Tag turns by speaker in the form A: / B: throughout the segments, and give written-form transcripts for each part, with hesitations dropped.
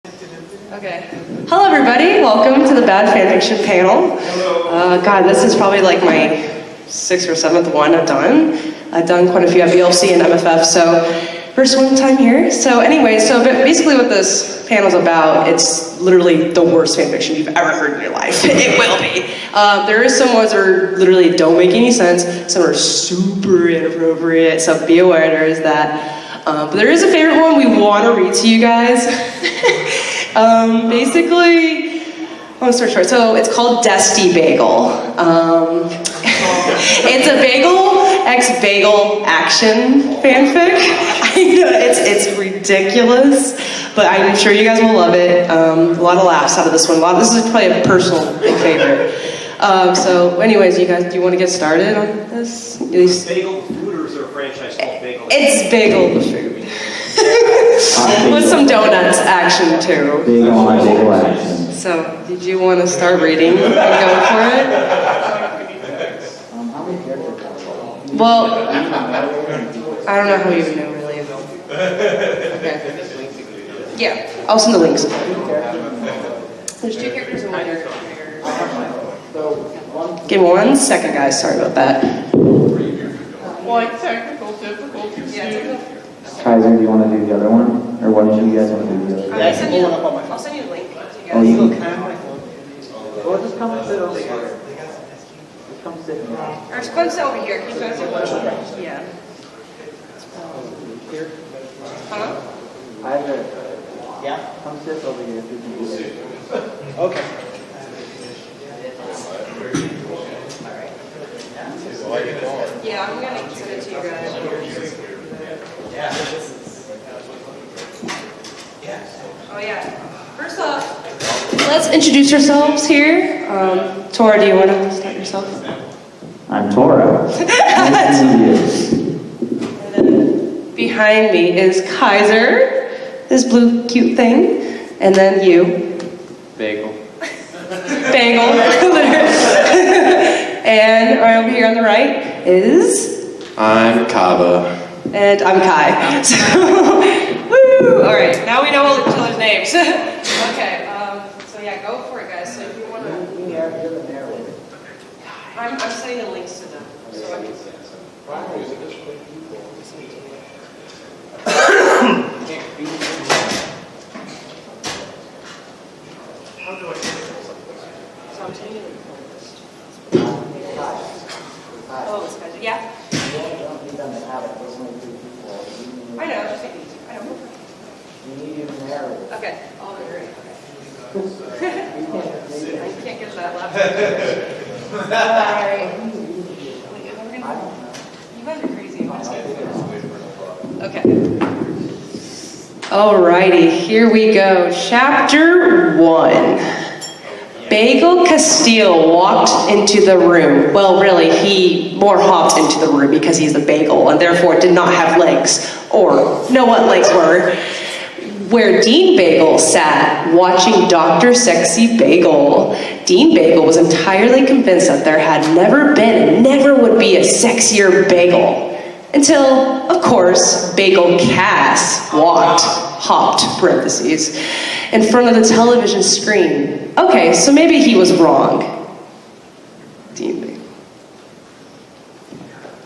A: Okay. Hello, everybody. Welcome to the Bad Fanfiction panel. God, this is probably like my 6th or 7th one I've done. I've done quite a few at BLC and MFF, so first one time here. So anyway, basically what this panel's about, it's literally the worst fanfiction you've ever heard in your life. It will be. There is some ones that are literally don't make any sense. Some are super inappropriate, so be aware there is that. But there is a favorite one we want to read to you guys. Basically, long story short, so it's called Dusty Bagel. It's a bagel x-bagel action fanfic. I know, it's ridiculous, but I'm sure you guys will love it. A lot of laughs out of this one. This is probably a personal big favorite. So anyways, you guys, do you want to get started on this?
B: Bagel food, or is there a franchise called Bagel?
A: It's bagel the food. With some donuts action too.
C: Bagel on bagel action.
A: So, did you want to start reading and go for it?
C: How many characters are there?
A: Well, I don't know how you know really. Okay. Yeah, I'll send the links. There's 2 characters in one character. Give me 1 second, guys. Sorry about that.
D: Like technical difficulties.
A: Yeah,
C: Kaiser, do you want to do the other one? Or what did you guys want to do the other one?
A: I'll send you the link.
C: Oh, you can.
E: Well, just come and sit over here. Just come sit here.
A: Or just come sit over here. Keep going. Yeah.
E: Here?
A: Huh?
E: Either. Yeah? Come sit over here if you can do it. Okay.
A: Yeah, I'm gonna send it to you guys. Oh yeah. First off, let's introduce ourselves here. Tora, do you want to start yourself?
C: I'm T0ra. Nice to meet you.
A: And then behind me is Kaiser, this blue cute thing, and then you.
B: Bagel.
A: Bagel. And right over here on the right is.
B: I'm Kava.
A: And I'm Kai. So, woo! All right, now we know all each other's names. Okay, so yeah, go for it, guys. So if you want to,
E: You're the narrator.
A: I'm sending the links to them. So I can. How do I get it? So I'm sending you the list. Oh, this guy's, yeah.
E: You don't need them to have it. There's only 3 people.
A: I know, just take it easy. I know.
E: You need your narrator.
A: Okay, I'll agree.
E: You
A: I can't get to that laptop. Alright. You guys are crazy. Okay. Alrighty, here we go. Chapter 1. Bagel Castile walked into the room. Well, really, he more hopped into the room because he's a bagel and therefore did not have legs, or know what legs were. Where Dean Bagel sat, watching Dr. Sexy Bagel. Dean Bagel was entirely convinced that there had never been and never would be a sexier bagel. Until, of course, Bagel Cass hopped, parentheses, in front of the television screen. Okay, so maybe he was wrong. Dean Bagel.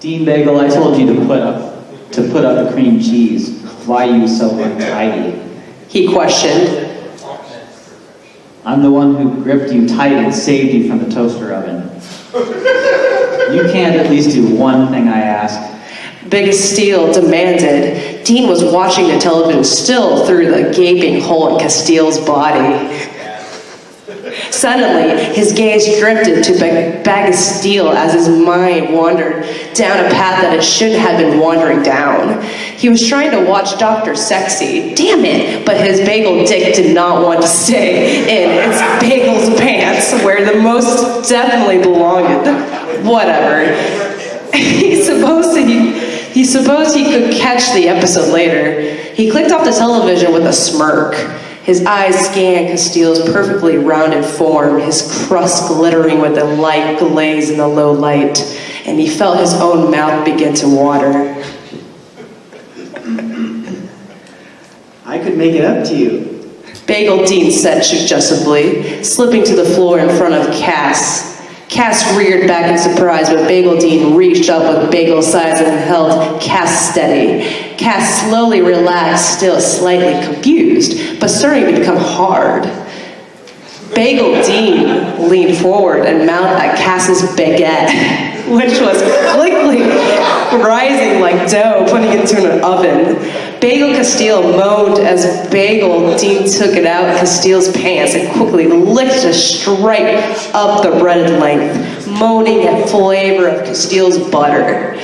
C: Dean Bagel, I told you to put up the cream cheese. Why are you so untidy?
A: He questioned.
C: I'm the one who gripped you tight and saved you from the toaster oven. You can't at least do one thing I ask.
A: Big Castile demanded. Dean was watching the television still through the gaping hole in Castile's body. Suddenly, his gaze drifted to Bagastile as his mind wandered down a path that it shouldn't have been wandering down. He was trying to watch Dr. Sexy, damn it, but his bagel dick did not want to stay in its bagel's pants, where the most definitely belonged. Whatever. He supposed he could catch the episode later. He clicked off the television with a smirk. His eyes scanned Castile's perfectly rounded form, his crust glittering with a light glaze in the low light, and he felt his own mouth begin to water.
F: I could make it up to you.
A: Bagel, Dean said suggestively, slipping to the floor in front of Cass. Cass reared back in surprise, but Bagel Dean reached up with Bagel's sides and held Cass steady. Cass slowly relaxed, still slightly confused, but starting to become hard. Bagel Dean leaned forward and mounted at Cass's baguette, which was quickly rising like dough, putting it into an oven. Bagel Castile moaned as Bagel Dean took it out of Castile's pants and quickly licked a stripe up the breaded length, moaning at flavor of Castile's butter.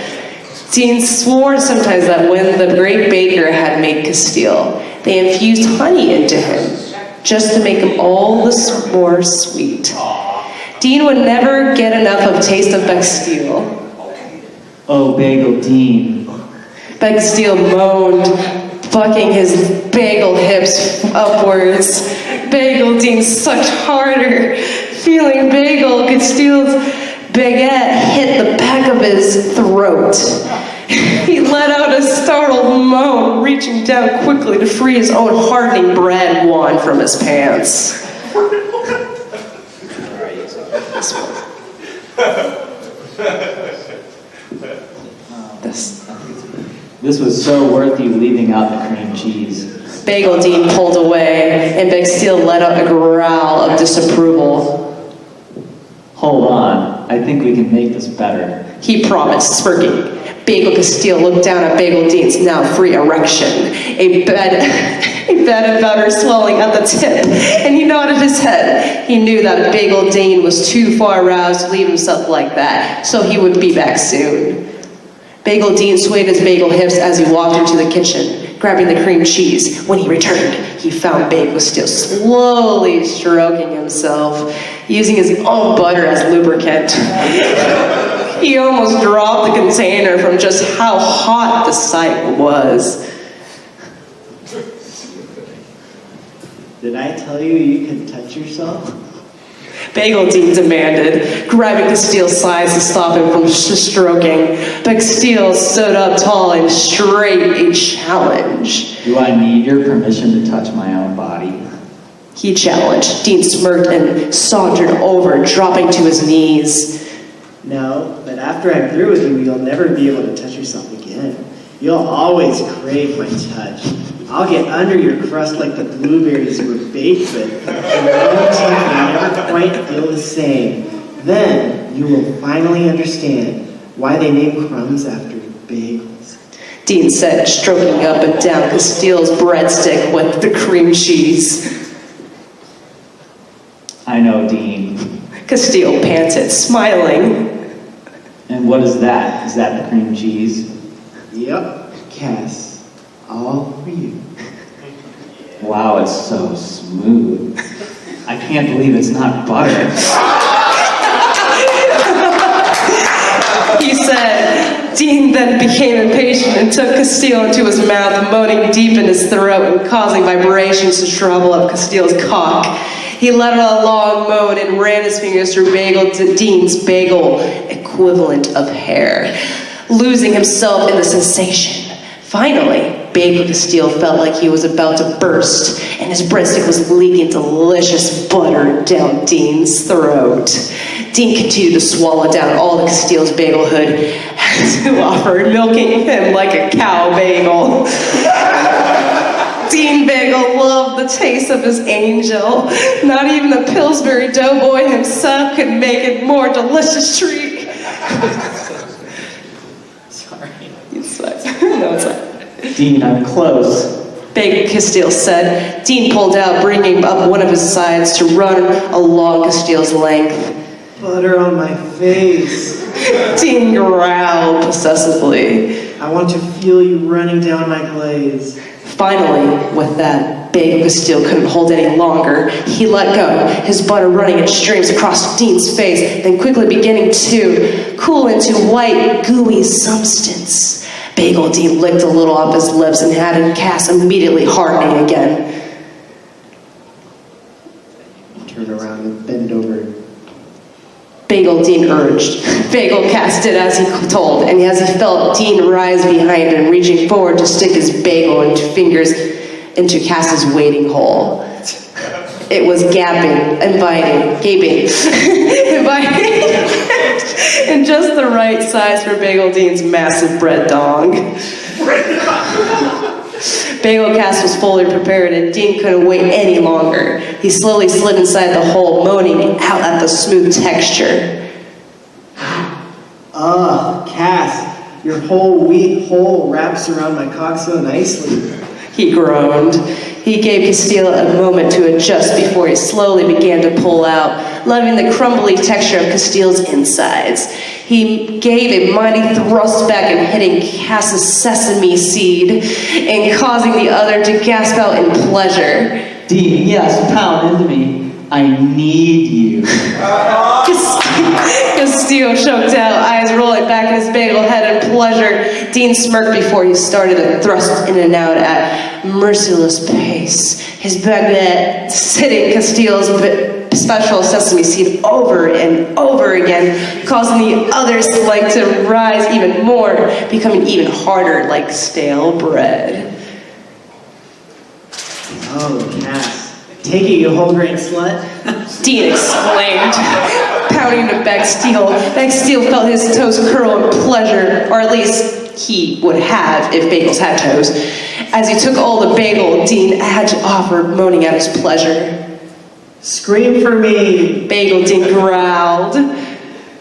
A: Dean swore sometimes that when the great baker had made Castile, they infused honey into him, just to make him all the more sweet. Dean would never get enough of taste of Castile.
C: Oh, Bagel Dean.
A: Castile moaned, fucking his bagel hips upwards. Bagel Dean sucked harder, feeling Bagel Castile's baguette hit the back of his throat. He let out a startled moan, reaching down quickly to free his own hardening bread wand from his pants.
C: This was so worth you leaving out the cream cheese.
A: Bagel Dean pulled away, and Castile let out a growl of disapproval.
C: Hold on, I think we can make this better.
A: He promised, smirking. Bagel Castile looked down at Bagel Dean's now free erection, a bed of butter swelling at the tip, and he nodded his head. He knew that Bagel Dean was too far aroused to leave himself like that, so he would be back soon. Bagel Dean swayed his bagel hips as he walked into the kitchen, grabbing the cream cheese. When he returned, he found Bagel Castile slowly stroking himself, using his own butter as lubricant. He almost dropped the container from just how hot the sight was.
E: Did I tell you you can touch yourself?
A: Bagel Dean demanded, grabbing Castile's sides to stop him from stroking. But Castile stood up tall and straight, a challenge.
C: Do I need your permission to touch my own body?
A: He challenged. Dean smirked and sauntered over, dropping to his knees.
E: No, but after I'm through with you, you'll never be able to touch yourself again. You'll always crave my touch. I'll get under your crust like the blueberries you were baked with, and your own teeth will never quite feel the same. Then you will finally understand why they name crumbs after bagels.
A: Dean said, stroking up and down Castile's breadstick with the cream cheese.
C: I know, Dean.
A: Castile panted, smiling.
C: And what is that? Is that the cream cheese?
E: Yep, Cass. All for you.
C: Wow, it's so smooth. I can't believe it's not butter.
A: He said. Dean then became impatient and took Castile into his mouth, moaning deep in his throat and causing vibrations to trouble up Castile's cock. He let out a long moan and ran his fingers through Dean's bagel equivalent of hair, losing himself in the sensation. Finally, Bagel Castile felt like he was about to burst, and his breadstick was leaking delicious butter down Dean's throat. Dean continued to swallow down all the Castile's bagelhood as he offered, milking him like a cow bagel. Dean Bagel loved the taste of his angel. Not even the Pillsbury Doughboy himself could make it more delicious treat.
E: Sorry.
A: No, it's fine.
C: Dean, I'm close.
A: Bagel Castile said. Dean pulled out, bringing up one of his sides to run along Castile's length.
E: Butter on my face.
A: Dean growled possessively.
E: I want to feel you running down my glaze.
A: Finally, with that, Bagel Castile couldn't hold any longer. He let go, his butter running in streams across Dean's face, then quickly beginning to cool into white, gooey substance. Bagel Dean licked a little off his lips and had Cass immediately hardening again.
E: Turn around and bend over.
A: Bagel Dean urged. Bagel Cass did as he told, and as he felt Dean rise behind him, reaching forward to stick his bagel and fingers into Cass's waiting hole. It was gaping, gaping, inviting, and just the right size for Bagel Dean's massive bread dong. Bagel Cast was fully prepared, and Dean couldn't wait any longer. He slowly slid inside the hole, moaning out at the smooth texture.
E: Cass, your whole wheat hole wraps around my cock so nicely.
A: He groaned. He gave Castile a moment to adjust before he slowly began to pull out, loving the crumbly texture of Castile's insides. He gave a mighty thrust back and hitting Cass's sesame seed and causing the other to gasp out in pleasure.
C: Dean, yes, pound into me. I need you.
A: Castile choked out, eyes rolling back in his bagel head in pleasure. Dean smirked before he started to thrust in and out at merciless pace. His baguette hitting Castile's special sesame seed over and over again, causing the other leg to rise even more, becoming even harder like stale bread.
E: Oh, Cass. Take it, you whole grain slut.
A: Dean exclaimed, pounding to Bagsteel. Bagsteel felt his toes curl in pleasure, or at least he would have if bagels had toes. As he took all the bagel Dean had to offer, moaning at his pleasure.
E: Scream for me.
A: Bagel Dean growled.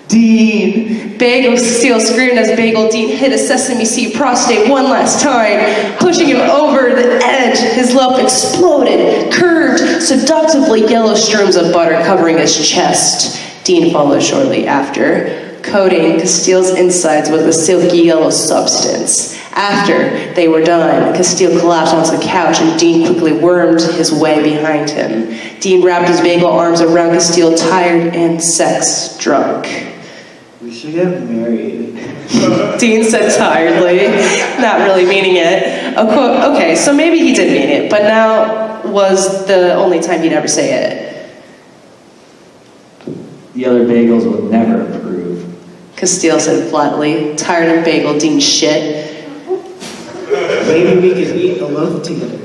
C: Dean!
A: Bagel Steel screamed as Bagel Dean hit a sesame seed prostate one last time, pushing him over the edge. His lump exploded, curved, seductively yellow streams of butter covering his chest. Dean followed shortly after, coating Castile's insides with a silky yellow substance. After they were done, Castile collapsed onto the couch and Dean quickly wormed his way behind him. Dean wrapped his bagel arms around Castile, tired and sex-drunk.
E: We should get married.
A: Dean said tiredly, not really meaning it. Okay, so maybe he did mean it, but now was the only time he'd ever say it.
C: The other bagels would never approve.
A: Castile said flatly, tired of Bagel Dean's shit.
E: Maybe we could eat a loaf together.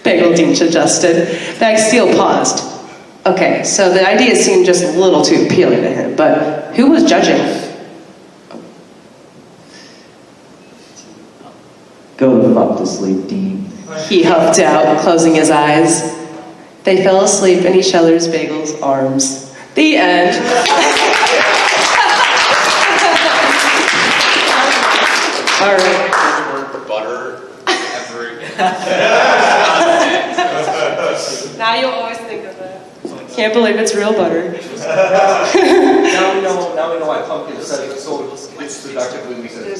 A: Bagel Dean suggested. Bagsteel paused. Okay, so the idea seemed just a little too appealing to him, but who was judging?
C: Go the fuck to sleep, Dean.
A: He huffed out, closing his eyes. They fell asleep in each other's Bagel's arms. The end. All right.
B: Butter ever.
A: Now you'll always think of it. Can't believe it's real butter.
B: Now we know why pumpkin is so seductively we said.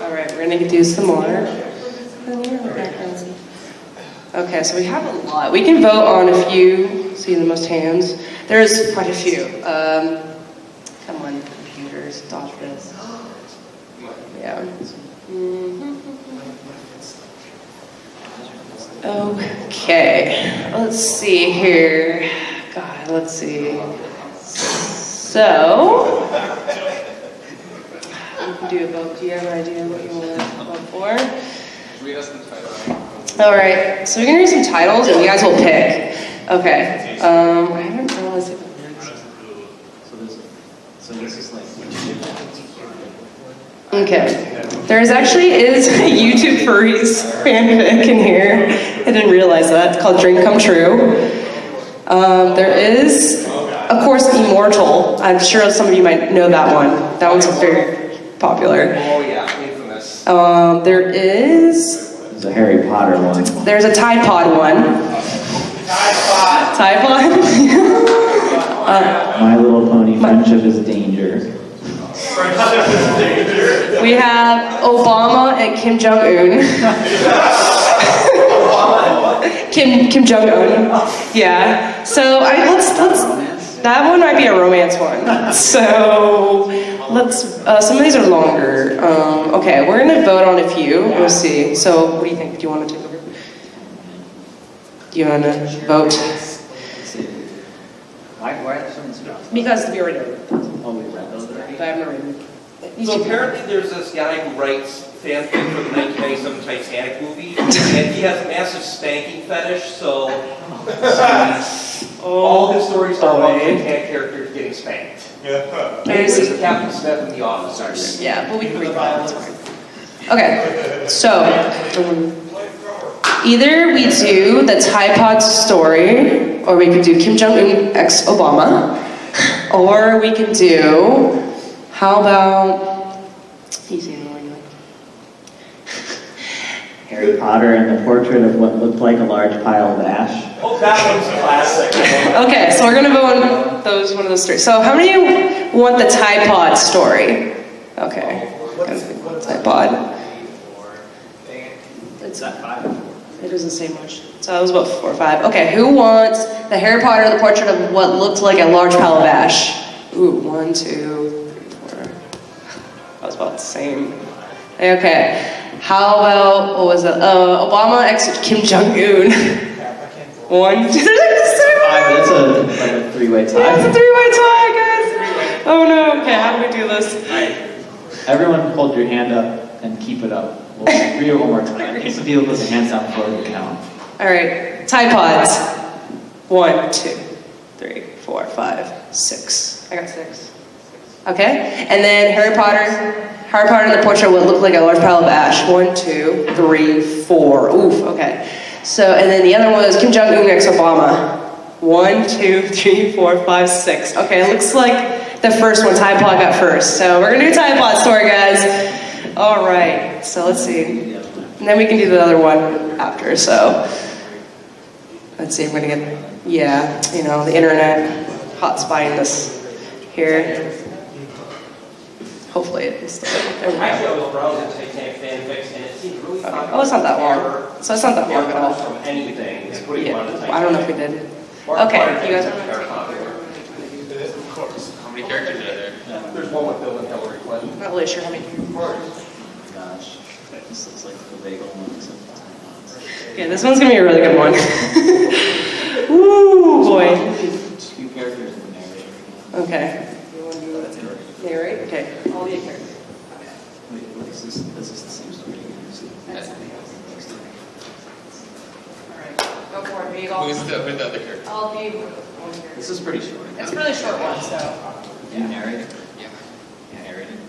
A: All right, we're gonna do some more. Okay, so we have a lot. We can vote on a few. See the most hands. There's quite a few. Come on, computers, dodge this. Yeah. Okay, let's see here. God, let's see. So, we can do a vote. Do you have an idea what you want to vote for?
B: Read us the title.
A: All right, so we're gonna read some titles, and you guys will pick. Okay. I haven't realized it.
C: So this is like...
A: Okay. There is a YouTube furries fanfic in here. I didn't realize that. It's called Dream Come True. There is, of course, Immortal. I'm sure some of you might know that one. That one's very popular.
B: Oh yeah, infamous.
A: There is...
C: There's a Harry Potter one.
A: There's a Tide Pod one. Tide Pod?
C: My Little Pony, Friendship is Danger.
A: We have Obama and Kim Jong-un. Kim Jong-un. Yeah. So let's that one might be a romance one. So some of these are longer. Okay, we're gonna vote on a few. We'll see. So what do you think? Do you want to take over? Do you want to vote?
C: Why are some stuff?
A: Because we already know.
C: Oh, we read those already?
A: But I haven't read them.
B: So apparently there's this guy who writes fanfic for the 1997 Titanic movie, and he has a massive spanking fetish, so all his stories are about Titanic characters getting spanked. There's Captain Smith and the officers.
A: Yeah, but we can read that. That's fine. Okay, so either we do the Tide Pod story, or we could do Kim Jong-un x Obama, or we could do, how about, easy and annoying.
C: Harry Potter and the portrait of what looked like a large pile of ash.
B: Oh, that one's classic.
A: Okay, so we're gonna go on one of those three. So how many of you want the Tide Pod story? Okay. Tide Pod. It's not 5. It doesn't say much. So it was about 4 or 5. Okay, who wants the Harry Potter, the portrait of what looked like a large pile of ash? Ooh, 1, 2, 3, 4. That was about the same. Okay. How about, what was it? Obama x Kim Jong-un. 1, 2, 3, 4.
C: That's like a 3-way tie.
A: Yeah, it's a 3-way tie, guys. Oh no. Okay, how do we do this?
C: Everyone hold your hand up and keep it up. We'll read it one more time. In case the people put their hands down before we count.
A: All right, Tide Pods. 1, 2, 3, 4, 5, 6. I got 6. Okay, and then Harry Potter and the portrait would look like a large pile of ash. 1, 2, 3, 4. Oof. Okay. So, and then the other one was Kim Jong-un x Obama. 1, 2, 3, 4, 5, 6. Okay, it looks like the first one, Tide Pod got first. So we're gonna do Tide Pod story, guys. All right. So let's see, and then we can do the other one after. So let's see. I'm gonna get the internet hot spotting this here. Hopefully it is still there. We go.
B: Actually, I was browsing Titanic fanfics, and it seemed really fun.
A: Oh, it's not that long. So it's not that long at all.
B: From anything. It's pretty
A: Yeah,
B: fun to
A: I don't know if we did. Okay, you guys want to?
B: Of course.
D: How many characters are there?
B: There's one with Bill and Hillary Clinton.
A: I'm not really sure how many.
C: Gosh, this looks like the bagel one. Except for Tide Pods.
A: Okay, this one's gonna be a really good one. Ooh, boy.
C: 2 characters in the narrator.
A: Okay. You want to do that? Narrate? Okay. All the characters.
C: Wait, what is this? This is the same story.
A: Alright, go for it, Beagle.
D: Who's the other character?
A: I'll be.
C: This is pretty short.
A: It's a really short one, so.
C: You narrate?
D: Yeah.
C: Narrating.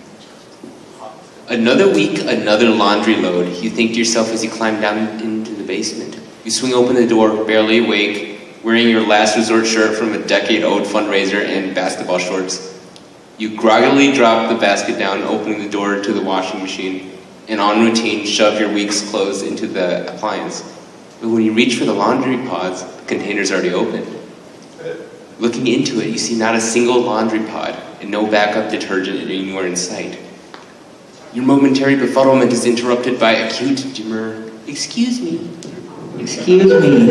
F: Another week, another laundry load. You think to yourself as you climb down into the basement. You swing open the door, barely awake, wearing your last resort shirt from a decade-old fundraiser and basketball shorts. You groggily drop the basket down, opening the door to the washing machine, and en routine, shove your week's clothes into the appliance. But when you reach for the laundry pods, the container's already open. Looking into it, you see not a single laundry pod and no backup detergent anywhere in sight. Your momentary befuddlement is interrupted by acute demur. Excuse me.
C: Excuse me.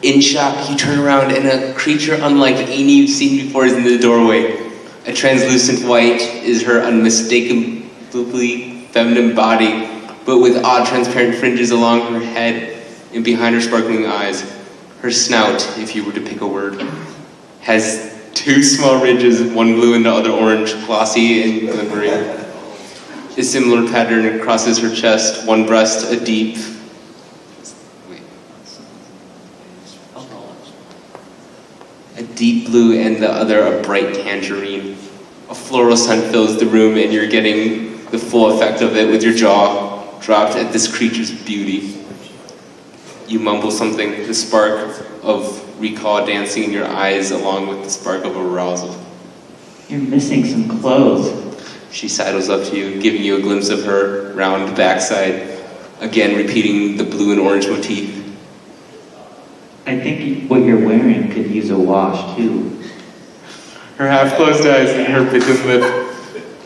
F: In shock, you turn around and a creature unlike any you've seen before is in the doorway. A translucent white is her unmistakably feminine body, but with odd transparent fringes along her head and behind her sparkling eyes. Her snout, if you were to pick a word, has 2 small ridges, one blue and the other orange, glossy and glimmering. A similar pattern crosses her chest, one breast a deep... a deep blue and the other a bright tangerine. A floral scent fills the room and you're getting the full effect of it with your jaw dropped at this creature's beauty. You mumble something, the spark of recall dancing in your eyes along with the spark of arousal.
C: You're missing some clothes.
F: She sidles up to you, giving you a glimpse of her round backside, again repeating the blue and orange motif.
C: I think what you're wearing could use a wash, too.
F: Her half-closed eyes and her bitten lip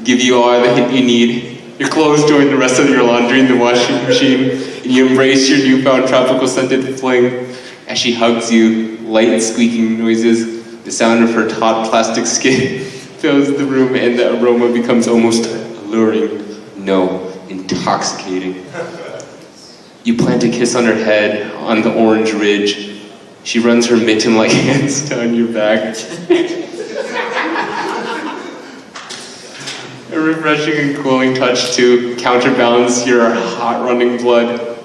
F: give you all the hint you need. Your clothes join the rest of your laundry in the washing machine, and you embrace your newfound tropical scented fling. As she hugs you, light squeaking noises, the sound of her taut plastic skin fills the room and the aroma becomes almost alluring. No, intoxicating. You plant a kiss on her head, on the orange ridge. She runs her mitten-like hands down your back. A refreshing and cooling touch to counterbalance your hot running blood.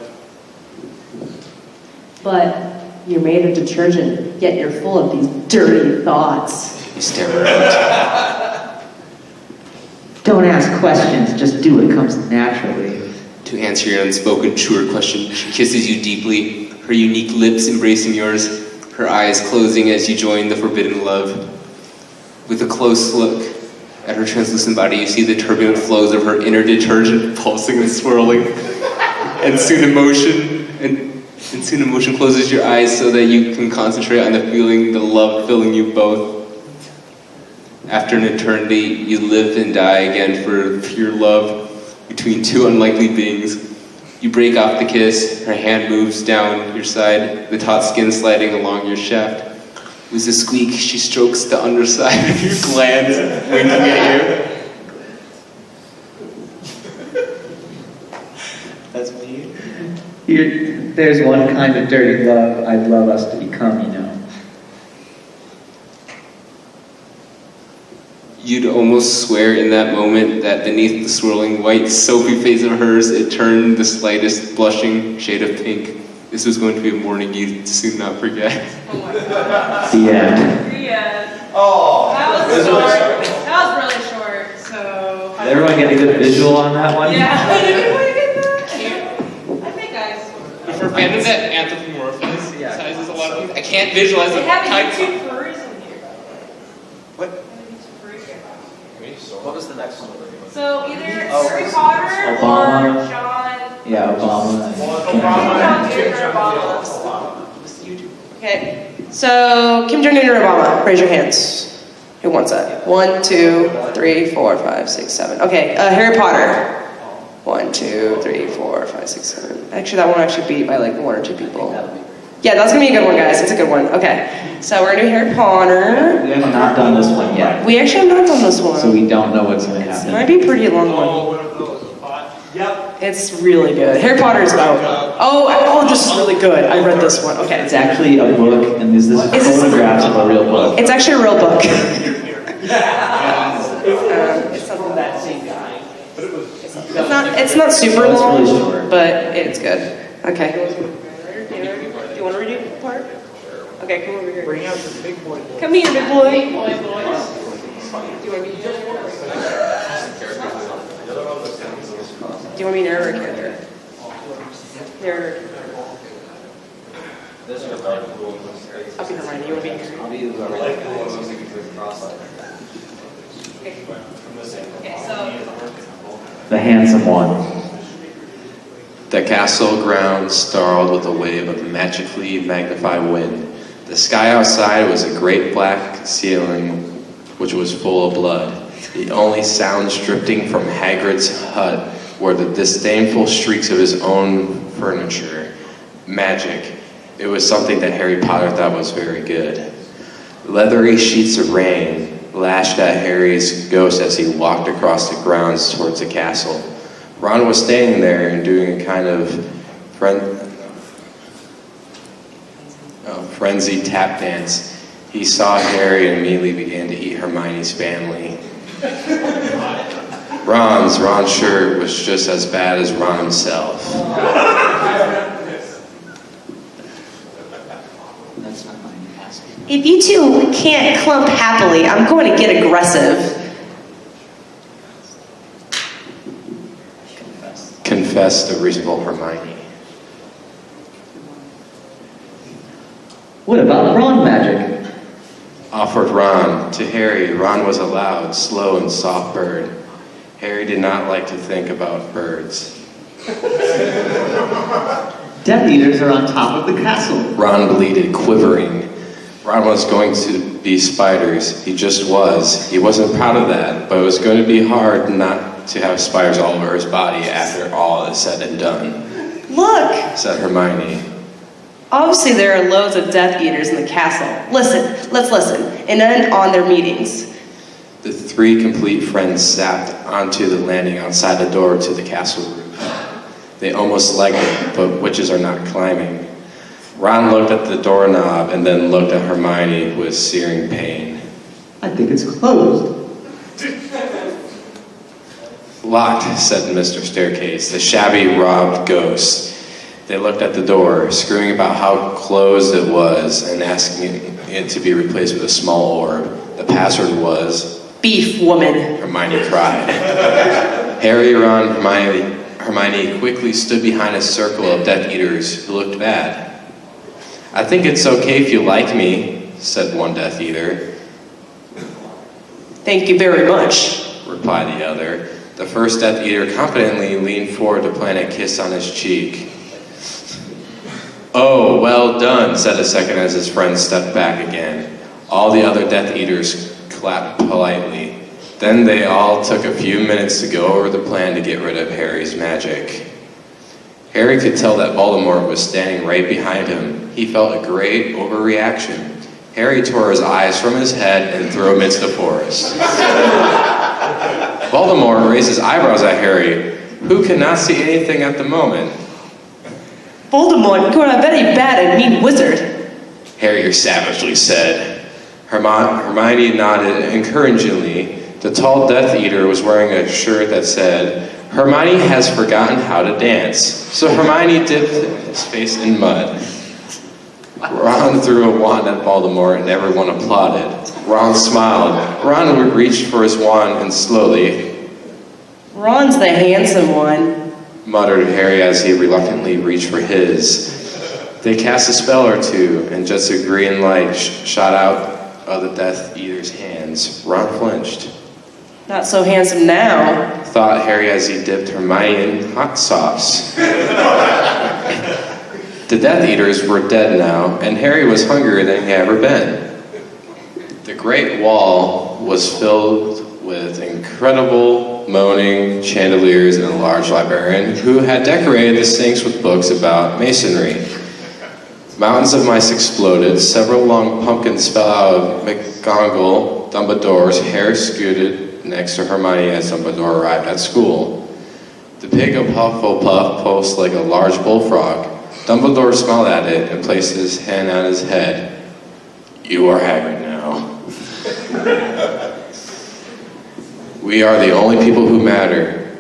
A: But you're made of detergent, yet you're full of these dirty thoughts.
F: You stare around.
C: Don't ask questions, just do what comes naturally.
F: To answer your unspoken truer question, she kisses you deeply, her unique lips embracing yours, her eyes closing as you join the forbidden love. With a close look at her translucent body, you see the turbulent flows of her inner detergent pulsing and swirling. And soon emotion closes your eyes so that you can concentrate on the feeling, the love filling you both. After an eternity, you live and die again for pure love between two unlikely beings. You break off the kiss, her hand moves down your side, the taut skin sliding along your shaft. With a squeak, she strokes the underside of your glands, winking at you.
B: That's me.
C: There's one kind of dirty love I'd love us to become, you know.
F: You'd almost swear in that moment that beneath the swirling white, soapy face of hers, it turned the slightest blushing shade of pink. This was going to be a morning you'd soon not forget.
D: Oh my god.
C: The end.
D: The end.
B: Oh,
D: That was short. That was really short, so...
C: Did everyone get a good visual on that one?
D: Yeah. Did everybody get that? I think I...
F: For fans that anthropomorphize sizes a lot of things, I can't visualize
D: They
F: the
D: have
F: types
D: YouTube furries in here.
B: What?
D: They have YouTube furries here.
B: What was the next one?
D: So either Harry Potter
C: Obama.
D: or John...
C: Yeah, Obama.
D: John Jr. Obama.
A: Okay, so Kim Jong-un or Obama? Raise your hands. Who wants that? 1, 2, 3, 4, 5, 6, 7. Okay, Harry Potter. 1, 2, 3, 4, 5, 6, 7. Actually, that one actually beat by like 1 or 2 people. Yeah, that's gonna be a good one, guys. It's a good one. Okay, so we're gonna do Harry Potter.
C: We have not done this one yet,
A: We actually have not done this one.
C: so we don't know what's going to
A: It
C: happen.
A: might be a pretty long one.
B: Yep.
A: It's really good. Harry Potter's out. Oh, this is really good. I read this one. Okay.
C: It's actually a book, and this is
A: this-
C: photographs of a real book.
A: It's actually a real book.
E: It's something that same guy.
A: It's not super
C: It's
A: long,
C: really short.
A: but it's good. Okay. Do you want to read it part? Okay, come over here.
B: Bring out the big boy.
A: Come here, big boy.
D: Boy, boys.
A: Do you want to be Do you want me to narrate a character? Narrator. I'll be Hermione. You want to be Harry? Okay, so...
C: The handsome one.
G: The castle ground startled with a wave of magically magnified wind. The sky outside was a great black ceiling, which was full of blood. The only sounds drifting from Hagrid's hut were the disdainful shrieks of his own furniture. Magic. It was something that Harry Potter thought was very good. Leathery sheets of rain lashed at Harry's ghost as he walked across the grounds towards the castle. Ron was standing there and doing a kind of frenzied tap dance. He saw Harry and immediately began to eat Hermione's family. Ron's shirt was just as bad as Ron himself.
A: If you two can't clump happily, I'm going to get aggressive.
G: Confessed the reasonable Hermione.
C: What about Ron magic?
G: Offered Ron to Harry. Ron was a loud, slow, and soft bird. Harry did not like to think about birds.
C: Death Eaters are on top of the castle.
G: Ron bleated, quivering. Ron was going to be spiders. He just was. He wasn't proud of that, but it was going to be hard not to have spiders all over his body after all is said and done,
A: Look!
G: said Hermione.
A: Obviously there are loads of Death Eaters in the castle. Let's listen, and end on their meetings.
G: The three complete friends zapped onto the landing outside the door to the castle roof. They almost liked it, but witches are not climbing. Ron looked at the doorknob and then looked at Hermione with searing pain.
C: I think it's closed.
G: Locked, said Mr. Staircase, the shabby, robbed ghost. They looked at the door, screaming about how closed it was and asking it to be replaced with a small orb. The password was...
A: Beef woman.
G: Hermione cried. Harry, Ron, Hermione quickly stood behind a circle of Death Eaters who looked bad. I think it's okay if you like me, said one Death Eater.
A: Thank you very much,
G: replied the other. The first Death Eater confidently leaned forward to plant a kiss on his cheek. Oh, well done, said the second as his friend stepped back again. All the other Death Eaters clapped politely. Then they all took a few minutes to go over the plan to get rid of Harry's magic. Harry could tell that Voldemort was standing right behind him. He felt a great overreaction. Harry tore his eyes from his head and threw him into the forest. Voldemort raised his eyebrows at Harry, who could not see anything at the moment.
A: Voldemort, you are a very bad and mean wizard,
G: Harry savagely said. Hermione nodded encouragingly. The tall Death Eater was wearing a shirt that said, Hermione has forgotten how to dance. So Hermione dipped his face in mud. Ron threw a wand at Voldemort and everyone applauded. Ron smiled. Ron reached for his wand and slowly...
A: Ron's the handsome one,
G: muttered Harry as he reluctantly reached for his. They cast a spell or two, and just a green light shot out of the Death Eater's hands. Ron flinched.
A: Not so handsome now,
G: thought Harry as he dipped Hermione in hot sauce. The Death Eaters were dead now, and Harry was hungrier than he had ever been. The Great Wall was filled with incredible moaning chandeliers and a large librarian who had decorated the sinks with books about masonry. Mountains of mice exploded, several long pumpkins fell out of McGonagall Dumbledore's hair scooted next to Hermione as Dumbledore arrived at school. The pig of Hufflepuff posed like a large bullfrog. Dumbledore smiled at it and placed his hand on his head. You are Hagrid now. We are the only people who matter.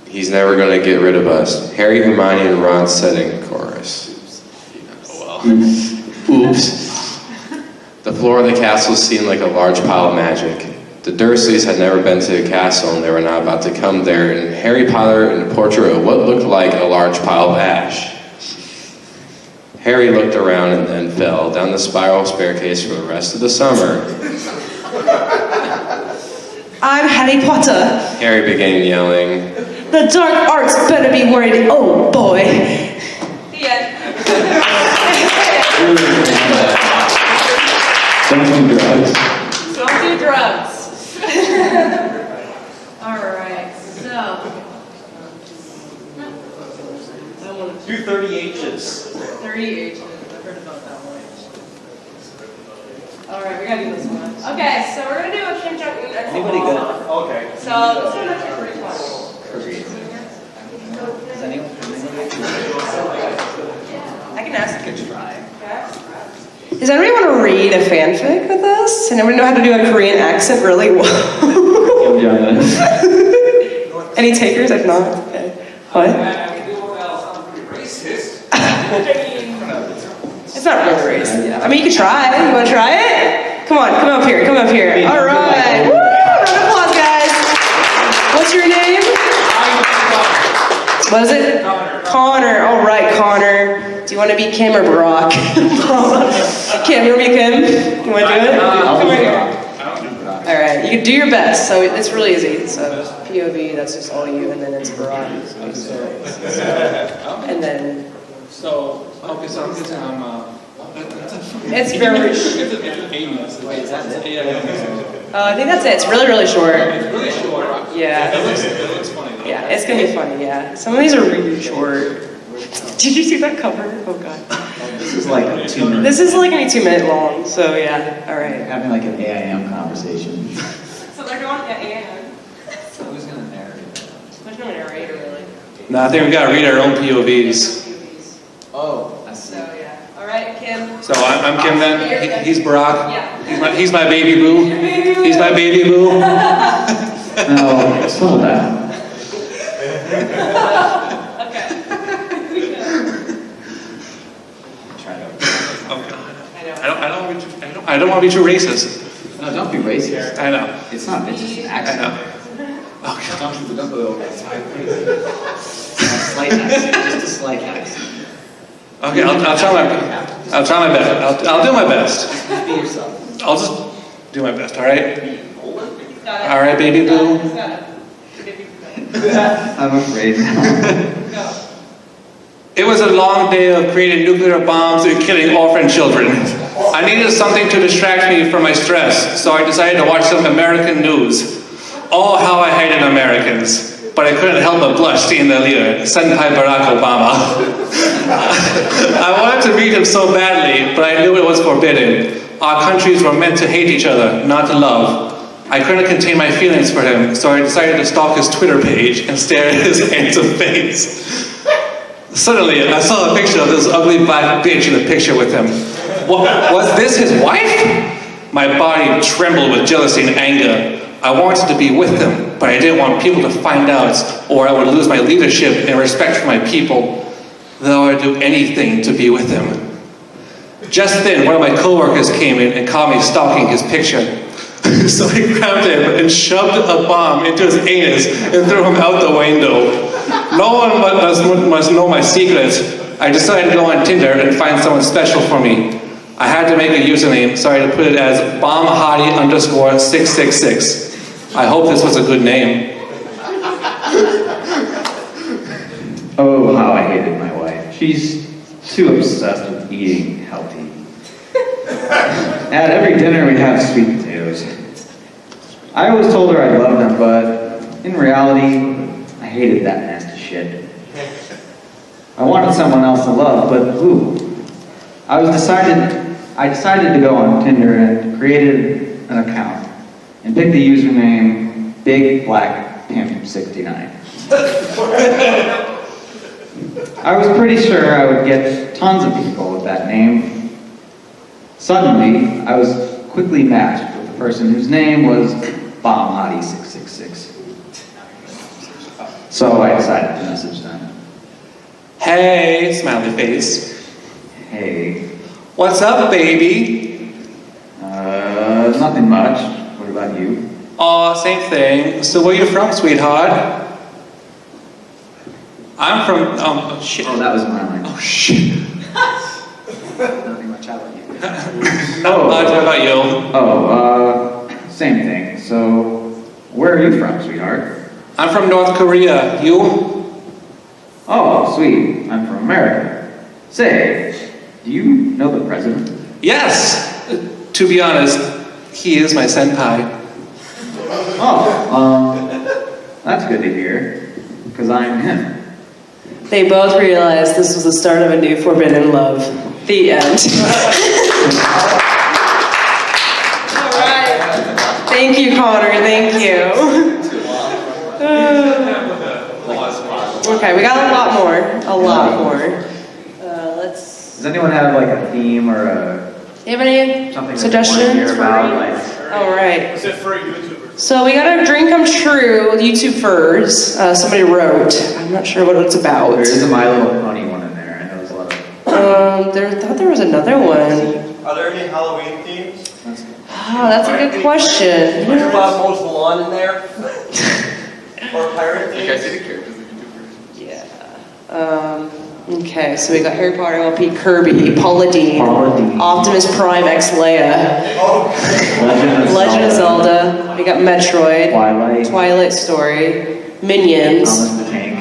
G: He's never going to get rid of us. Harry, Hermione, and Ron said in chorus. Oh well. Oops. The floor of the castle seemed like a large pile of magic. The Dursleys had never been to the castle and they were now about to come there, and Harry Potter in a portrait of what looked like a large pile of ash. Harry looked around and then fell down the spiral staircase for the rest of the summer.
A: I'm Harry Potter.
G: Harry began yelling.
A: The dark arts better be worried. Oh boy.
D: The end.
C: Don't do drugs.
D: Don't do drugs. Alright, so.
B: Do 30 H's.
D: 30 H's. I've heard about that one. Alright, we gotta do this one. Okay, so we're gonna do a Kim Jong-un exit.
C: Anybody good?
B: Okay.
D: So this one actually pretty fun.
C: Is anyone
A: I can ask.
C: can try?
D: Okay.
A: Does anybody want to read a fanfic with us? And everybody know how to do a Korean accent really well? Any takers? If not, okay. What? It's not really racist. Yeah. I mean, you can try. You want to try it? Come on, come up here. Come up here. All right. Woo! Round of applause, guys. What's your name? What is it? Connor. All right, Connor. Do you want to be Kim or Brock? Kim, you want to be Kim? You want to do it? Come right here. All right, you can do your best. So it's really easy. So POV, that's just all you, and then it's Brock. And then.
H: So, okay, so I'm guessing
A: It's very.
H: Wait, is that it?
A: I think that's it. It's really, really short.
H: It's really short.
A: Yeah.
H: It looks funny though.
A: Yeah, it's gonna be funny. Yeah. Some of these are really short. Did you see that cover? Oh god.
C: This is like a 2 minute.
A: This is like only 2 minute long. So yeah. All right.
C: Having like an AIM conversation.
D: So they're going to and.
C: Who's gonna narrate?
A: There's no narrator really.
H: No, I think we gotta read our own POVs.
C: Oh, I see.
D: So yeah. All right, Kim.
H: So I'm Kim then. He's Brock.
D: Yeah.
H: He's my baby boo. He's my baby boo.
C: No, slow down.
H: I don't want to be too racist.
C: No, don't be racist.
H: I know.
C: It's not, it's just an
H: I
C: accent.
H: know. Okay.
C: Don't go over. Slight accent, just a slight accent.
H: Okay, I'll try my best. I'll do my best.
C: Just be yourself.
H: I'll just do my best, all right?
D: He's got it.
H: All right, baby boo.
D: He's got it.
C: I'm afraid.
D: Go.
H: It was a long day of creating nuclear bombs and killing orphan children. I needed something to distract me from my stress, so I decided to watch some American news. Oh, how I hated Americans. But I couldn't help but blush seeing the leader, Senpai Barack Obama. I wanted to meet him so badly, but I knew it was forbidden. Our countries were meant to hate each other, not to love. I couldn't contain my feelings for him, so I decided to stalk his Twitter page and stare at his handsome face. Suddenly, I saw a picture of this ugly black bitch in the picture with him. Was this his wife? My body trembled with jealousy and anger. I wanted to be with him, but I didn't want people to find out, or I would lose my leadership and respect for my people, though I'd do anything to be with him. Just then, one of my coworkers came in and caught me stalking his picture. So I grabbed him and shoved a bomb into his anus and threw him out the window. No one must know my secret. I decided to go on Tinder and find someone special for me. I had to make a username, so I had to put it as bombhottie_666. I hope this was a good name.
C: Oh, how I hated my wife. She's too obsessed with eating healthy. At every dinner we'd have sweet potatoes. I always told her I loved them, but in reality, I hated that nasty shit. I wanted someone else to love, but who? I decided to go on Tinder and created an account and picked the username Big Black Pimp 69. I was pretty sure I would get tons of people with that name. Suddenly, I was quickly matched with a person whose name was bombhottie666. So I decided to message them.
H: Hey, smiley face.
C: Hey,
H: What's up, baby?
C: nothing much. What about you?
H: Aw, same thing. So where you from, sweetheart? I'm from, oh shit.
C: Oh, that was my line.
H: Oh shit.
C: Nothing much. How about you?
H: Not much, how about you?
C: Oh, same thing. So, where are you from, sweetheart?
H: I'm from North Korea. You?
C: Oh, sweet. I'm from America. Say, do you know the president?
H: Yes! To be honest, he is my senpai.
C: Oh, that's good to hear, because I'm him.
A: They both realized this was the start of a new forbidden love. The end. All right. Thank you, Connor. Thank you. Okay, we got a lot more.
C: Does anyone have like a theme or a
A: You have any
C: something that
A: suggestions?
C: you want to hear about?
A: Furry?
C: Like,
A: All right.
B: Is it for YouTubers?
A: So we got a dream come true with YouTube furs. Somebody wrote. I'm not sure what it's about.
C: there is a My Little Pony one in there. I know there's a lot of.
A: Thought there was another one.
B: Are there any Halloween themes?
C: That's good.
A: Oh, that's a good question.
B: Wonder Bob mows the lawn in there? Or pirate
F: You guys
B: themes?
F: see the characters of YouTubers?
A: Yeah. Okay, so we got Harry Potter, LP, Kirby, Paula Deen,
C: Paula Deen.
A: Optimus Prime X Leia,
B: Oh,
A: Legend of Zelda. We got Metroid,
C: Twilight.
A: Story, Minions.
C: Thomas the Tank.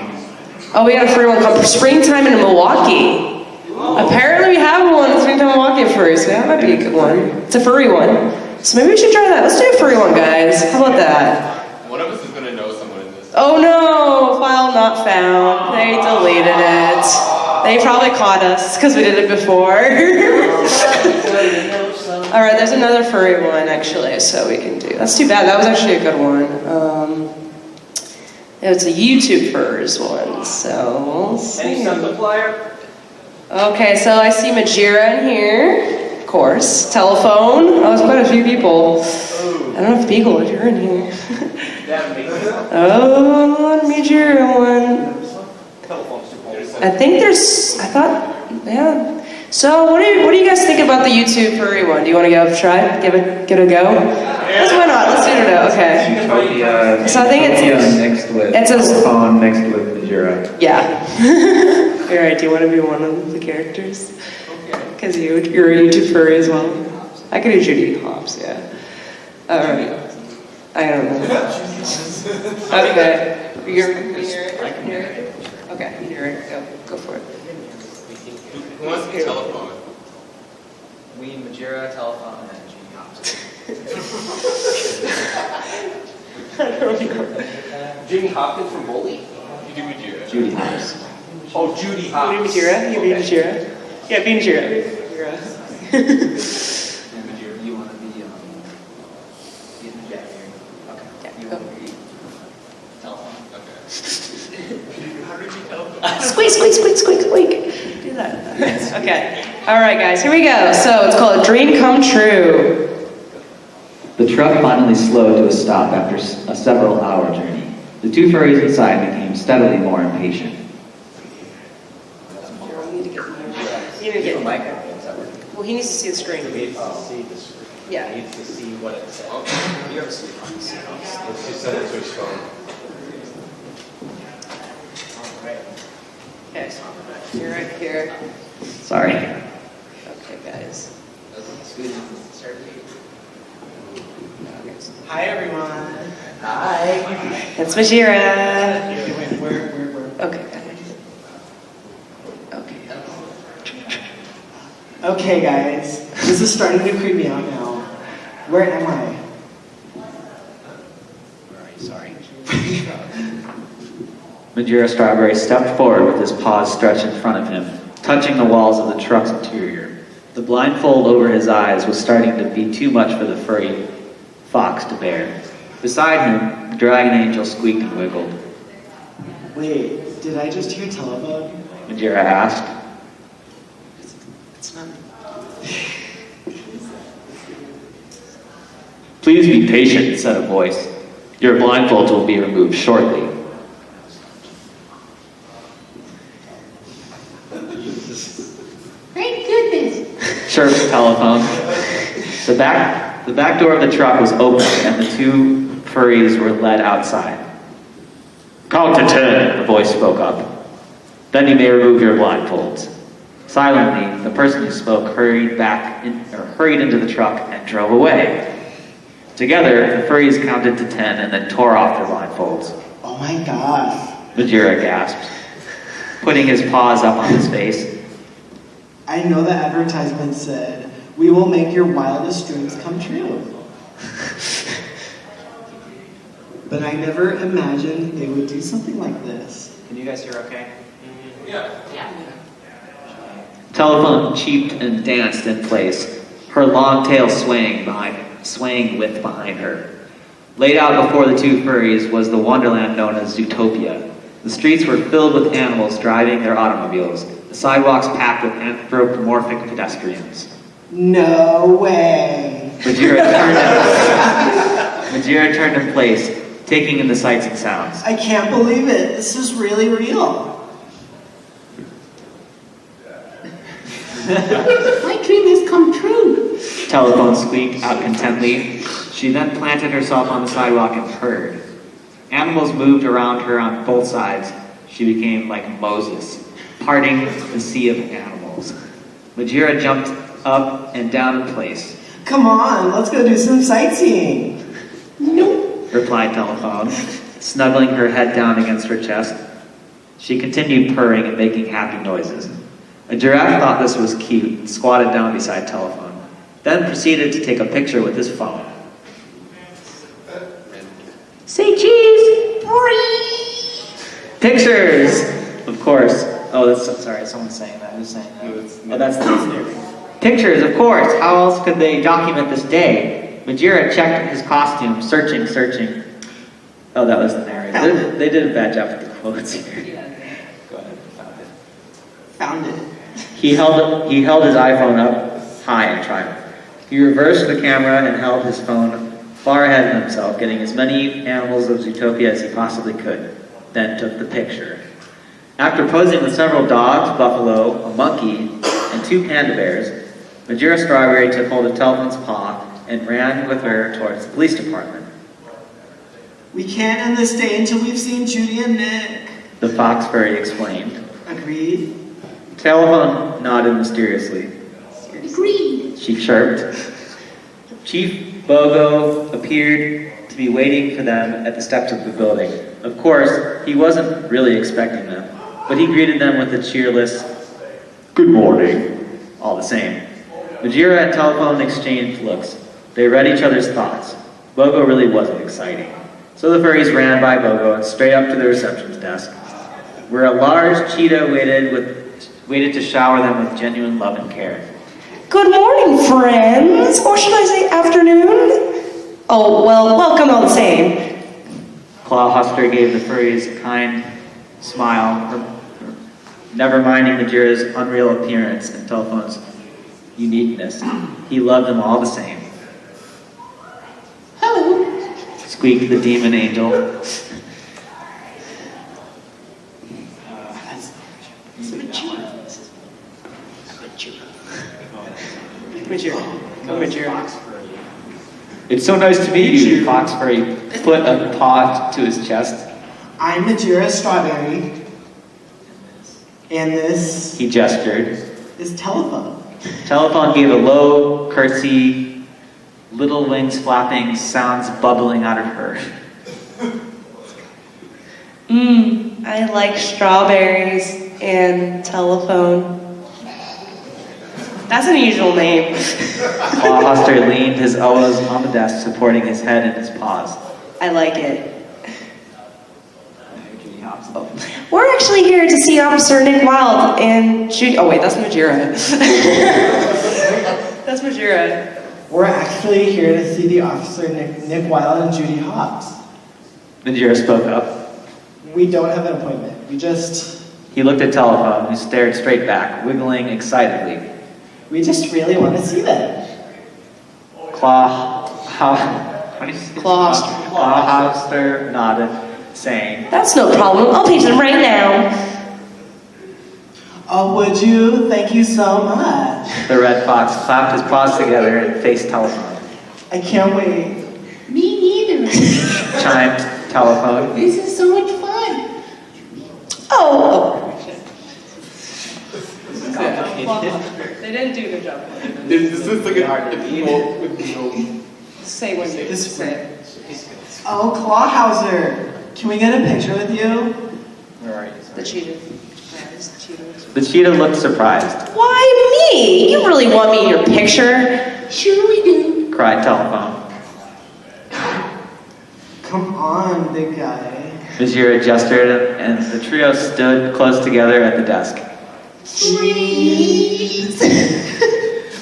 A: Oh, we got a furry one called Springtime in Milwaukee. Apparently we have one in Springtime in Milwaukee at furry, so that might be a good one. It's a furry one. So maybe we should try that. Let's do a furry one, guys. How about that?
F: One of us is gonna know someone in this.
A: Oh no! File not found. They deleted it. They probably caught us because we did it before. All right, there's another furry one actually, so we can do. That's too bad. That was actually a good one. It's a YouTube furs one, so we'll see.
B: any Sempla flyer?
A: Okay, so I see Majira in here, of course. Telephone. Oh, there's quite a few people. I don't know if Beagle, if you're in here.
B: That makes sense.
A: Oh, Majira one.
B: Telephone's too old.
A: I think there's, I thought, yeah. So what do you guys think about the YouTube furry one? Do you want to go try? Give it a go? Let's why not? Let's do it out. Okay.
C: Utopia.
A: So I think it's-
C: Utopia mixed with
A: it's a-
C: Fawn mixed with Majira.
A: Yeah. All right. Do you want to be one of the characters? Because you're a YouTube furry as well. I could do Judy Hobbs. Yeah. All right. I don't know. Okay. You're I can hear it. Okay. You hear it. Go for it.
F: Who wants the telephone?
I: We, Majira, telephone, and Gene Hobbs.
B: Jimmy Hopkins from Bully?
F: You do Majira.
C: Judy Hobbs.
B: Oh, Judy
A: You
B: Hopkins.
A: be Majira? You be Majira? Yeah, be Majira.
I: And Majira, you want to be, yeah, okay.
A: Yeah,
I: You
A: go.
I: want to be telephone?
F: How did you tell?
A: Squeak, squeak, squeak, squeak, squeak. Do that. Okay. All right, guys, here we go. So it's called Dream Come True.
C: The truck finally slowed to a stop after a several-hour journey. The two furries inside became steadily more impatient.
A: You need to get a microphone. Well, he needs to see the screen.
I: He needs to see the screen.
A: Yeah.
I: He needs to see what it says. You ever see it?
G: Let's just send it to his phone.
A: Okay. You're right here.
C: Sorry.
A: Okay, guys.
E: Hi, everyone.
I: Hi.
A: That's Majira.
E: Where?
A: Okay. Okay.
E: Okay, guys. This is starting to creep me out now. Where am I?
C: Sorry. Majira Strawberry stepped forward with his paws stretched in front of him, touching the walls of the truck's interior. The blindfold over his eyes was starting to be too much for the furry fox to bear. Beside him, the dragon angel squeaked and wiggled.
E: Wait, did I just hear telephone?
C: Majira asked.
A: It's not.
C: Please be patient, said a voice. Your blindfolds will be removed shortly.
D: Thank goodness.
C: Chirped the telephone. The back door of the truck was open and the two furries were led outside. Count to 10, the voice spoke up. Then you may remove your blindfolds. Silently, the person who spoke hurried into the truck and drove away. Together, the furries counted to 10 and then tore off their blindfolds.
E: Oh my god.
C: Majira gasped, putting his paws up on his face.
E: I know the advertisement said, "We will make your wildest dreams come true." But I never imagined they would do something like this.
I: Can you guys hear okay?
C: Telephone cheeped and danced in place, her long tail swaying with behind her. Laid out before the two furries was the wonderland known as Utopia. The streets were filled with animals driving their automobiles, the sidewalks packed with anthropomorphic pedestrians.
E: No way.
C: Majira turned in place, taking in the sights and sounds.
E: I can't believe it. This is really real.
D: My dream has come true.
C: Telephone squeaked out contentedly. She then planted herself on the sidewalk and purred. Animals moved around her on both sides. She became like Moses, parting the sea of animals. Majira jumped up and down in place.
E: Come on, let's go do some sightseeing.
C: Nope, replied Telephone, snuggling her head down against her chest. She continued purring and making happy noises. A giraffe thought this was cute and squatted down beside Telephone, then proceeded to take a picture with his phone. Say cheese! Pictures! Of course. Oh, sorry, someone's saying that. Who's saying that? Oh, that's the Pictures, of course. How else could they document this day? Majira checked his costume, searching. Oh, that was the narrator. They did a bad job with the quotes here. Go ahead,
E: Found it.
C: He held his iPhone up high in triumph. He reversed the camera and held his phone far ahead of himself, getting as many animals of Zootopia as he possibly could, then took the picture. After posing with several dogs, buffalo, a monkey, and 2 panda bears, Majira Strawberry took hold of Telephone's paw and ran with her towards the police department.
E: We can't end this day until we've seen Judy and Nick.
C: The fox furry explained.
E: Agreed?
C: Telephone nodded mysteriously.
D: Agreed.
C: She chirped. Chief Bogo appeared to be waiting for them at the steps of the building. Of course, he wasn't really expecting them, but he greeted them with a cheerless, "Good morning," all the same. Majira and Telephone exchanged looks. They read each other's thoughts. Bogo really wasn't exciting. So the furries ran by Bogo and straight up to the reception's desk, where a large cheetah waited to shower them with genuine love and care.
A: Good morning, friends. Or should I say afternoon? Oh, well, welcome all the same.
C: Clawhuster gave the furries a kind smile, never minding Majira's unreal appearance and Telephone's uniqueness. He loved them all the same.
D: Hello.
C: Squeaked the demon angel. It's so nice to meet you, Fox Furry put a paw to his chest.
E: I'm Majira Strawberry. And this
C: He gestured.
E: is Telephone.
C: Telephone gave a low curtsy, little wings flapping, sounds bubbling out of her.
A: I like strawberries and telephone. That's an unusual name.
C: Clawhuster leaned his elbows on the desk, supporting his head in his paws.
A: I like it. We're actually here to see Officer Nick Wilde and Judy. Oh wait, that's Majira. That's Majira.
E: We're actually here to see the officer Nick Wilde and Judy Hobbs.
C: Majira spoke up.
E: We don't have an appointment.
C: He looked at Telephone, who stared straight back, wiggling excitedly.
E: We just really want to see them.
C: Clawhuster nodded, saying,
A: That's no problem. I'll page them right now.
E: Oh, would you? Thank you so much.
C: The red fox clapped his paws together and faced Telephone.
E: I can't wait.
D: Me neither.
C: Chimed Telephone.
D: This is so much fun.
A: Oh. They didn't do a good job.
B: This is like
A: Say when you say it.
E: Oh, Clawhauser. Can we get a picture with you?
C: Where are you?
A: The cheetah.
C: The cheetah looked surprised,
A: Why me? You really want me in your picture?
D: Sure we do.
C: cried Telephone.
E: Come on, big guy.
C: Majira gestured, and the trio stood close together at the desk.
D: Freeze.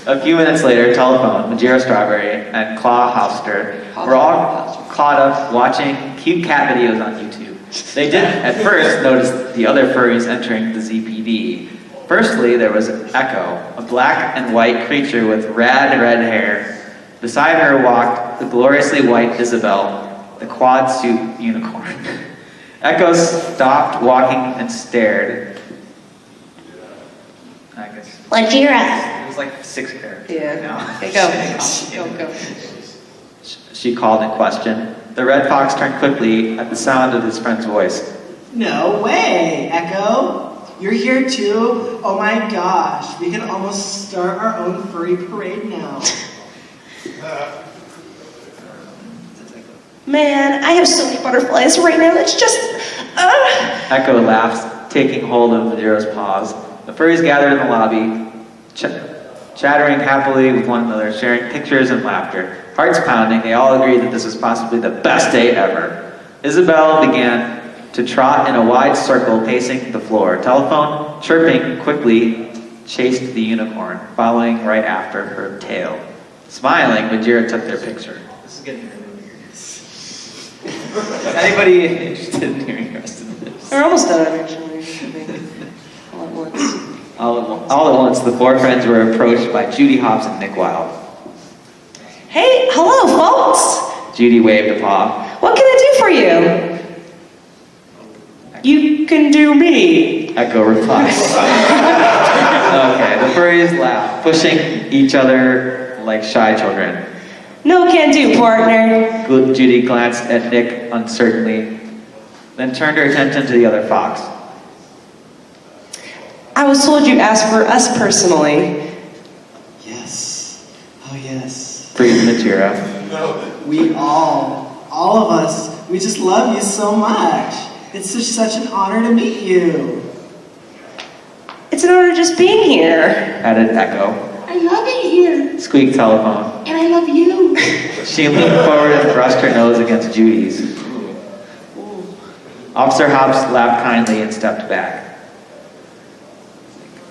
C: A few minutes later, Telephone, Majira Strawberry, and Clawhuster were all caught up watching cute cat videos on YouTube. They didn't at first notice the other furries entering the ZPD. Firstly, there was Echo, a black and white creature with red hair. Beside her walked the gloriously white Isabel, the quad suit unicorn. Echo stopped walking and stared. I guess
A: Like giraffe.
C: it was like 6th grade.
A: Yeah.
C: No.
A: Okay, go. Go.
C: She called in question. The red fox turned quickly at the sound of his friend's voice.
E: No way, Echo. You're here too? Oh my gosh. We can almost start our own furry parade now.
A: Man, I have so many butterflies right now. It's just.
C: Echo laughed, taking hold of Madeira's paws. The furries gathered in the lobby, chattering happily with one another, sharing pictures and laughter. Hearts pounding, they all agreed that this was possibly the best day ever. Isabel began to trot in a wide circle, pacing the floor. Telephone, chirping quickly, chased the unicorn, following right after her tail. Smiling, Madeira took their picture. This is getting really weird. Anybody interested in hearing the rest of this?
A: We're almost done, actually. All at once.
C: All at once, the 4 friends were approached by Judy Hobbs and Nick Wilde.
A: Hey, hello, folks.
C: Judy waved a paw.
A: What can I do for you? You can do me.
C: Echo replies. Okay, the furries laughed, pushing each other like shy children.
A: No can do, partner.
C: Judy glanced at Nick uncertainly, then turned her attention to the other fox.
A: I was told you asked for us personally.
E: Yes. Oh, yes.
C: Breathed Majira.
E: We all of us, we just love you so much. It's just such an honor to meet you.
A: It's an honor just being here.
C: Added Echo.
D: I love it here.
C: Squeaked Telephone.
D: And I love you.
C: She leaned forward and brushed her nose against Judy's. Officer Hobbs laughed kindly and stepped back.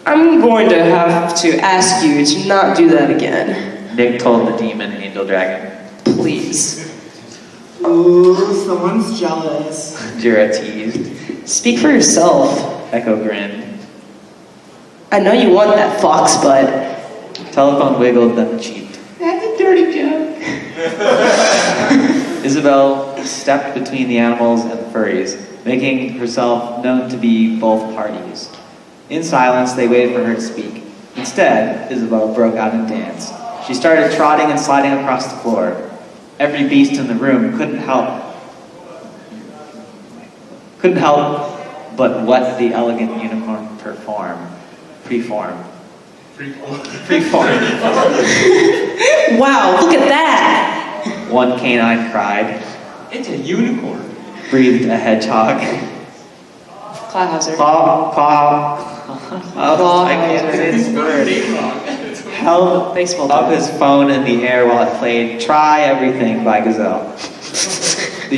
A: I'm going to have to ask you to not do that again.
C: Nick told the demon angel dragon.
A: Please.
E: Ooh, someone's jealous.
C: Jira teased.
A: Speak for yourself.
C: Echo grinned.
A: I know you want that fox butt.
C: Telephone wiggled, then cheeked.
D: That's a dirty joke.
C: Isabel stepped between the animals and the furries, making herself known to be both parties. In silence, they waited for her to speak. Instead, Isabel broke out in dance. She started trotting and sliding across the floor. Every beast in the room couldn't help but what the elegant unicorn preformed.
A: Wow, look at that.
C: One canine cried.
B: It's a unicorn.
C: Breathed a hedgehog.
A: Clawhauser.
C: Held
A: Baseball
C: up his phone in the air while it played Try Everything by Gazelle. The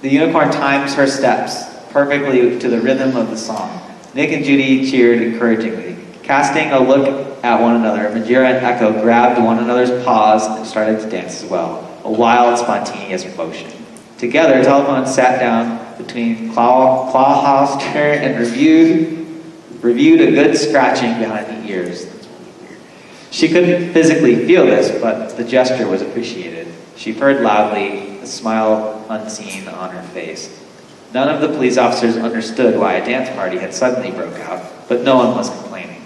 C: unicorn times her steps perfectly to the rhythm of the song. Nick and Judy cheered encouragingly. Casting a look at one another, Majira and Echo grabbed one another's paws and started to dance as well, a wild, spontaneous motion. Together, Telephone sat down between Clawhauser and reviewed a good scratching behind the ears. She couldn't physically feel this, but the gesture was appreciated. She purred loudly, a smile unseen on her face. None of the police officers understood why a dance party had suddenly broke out, but no one was complaining.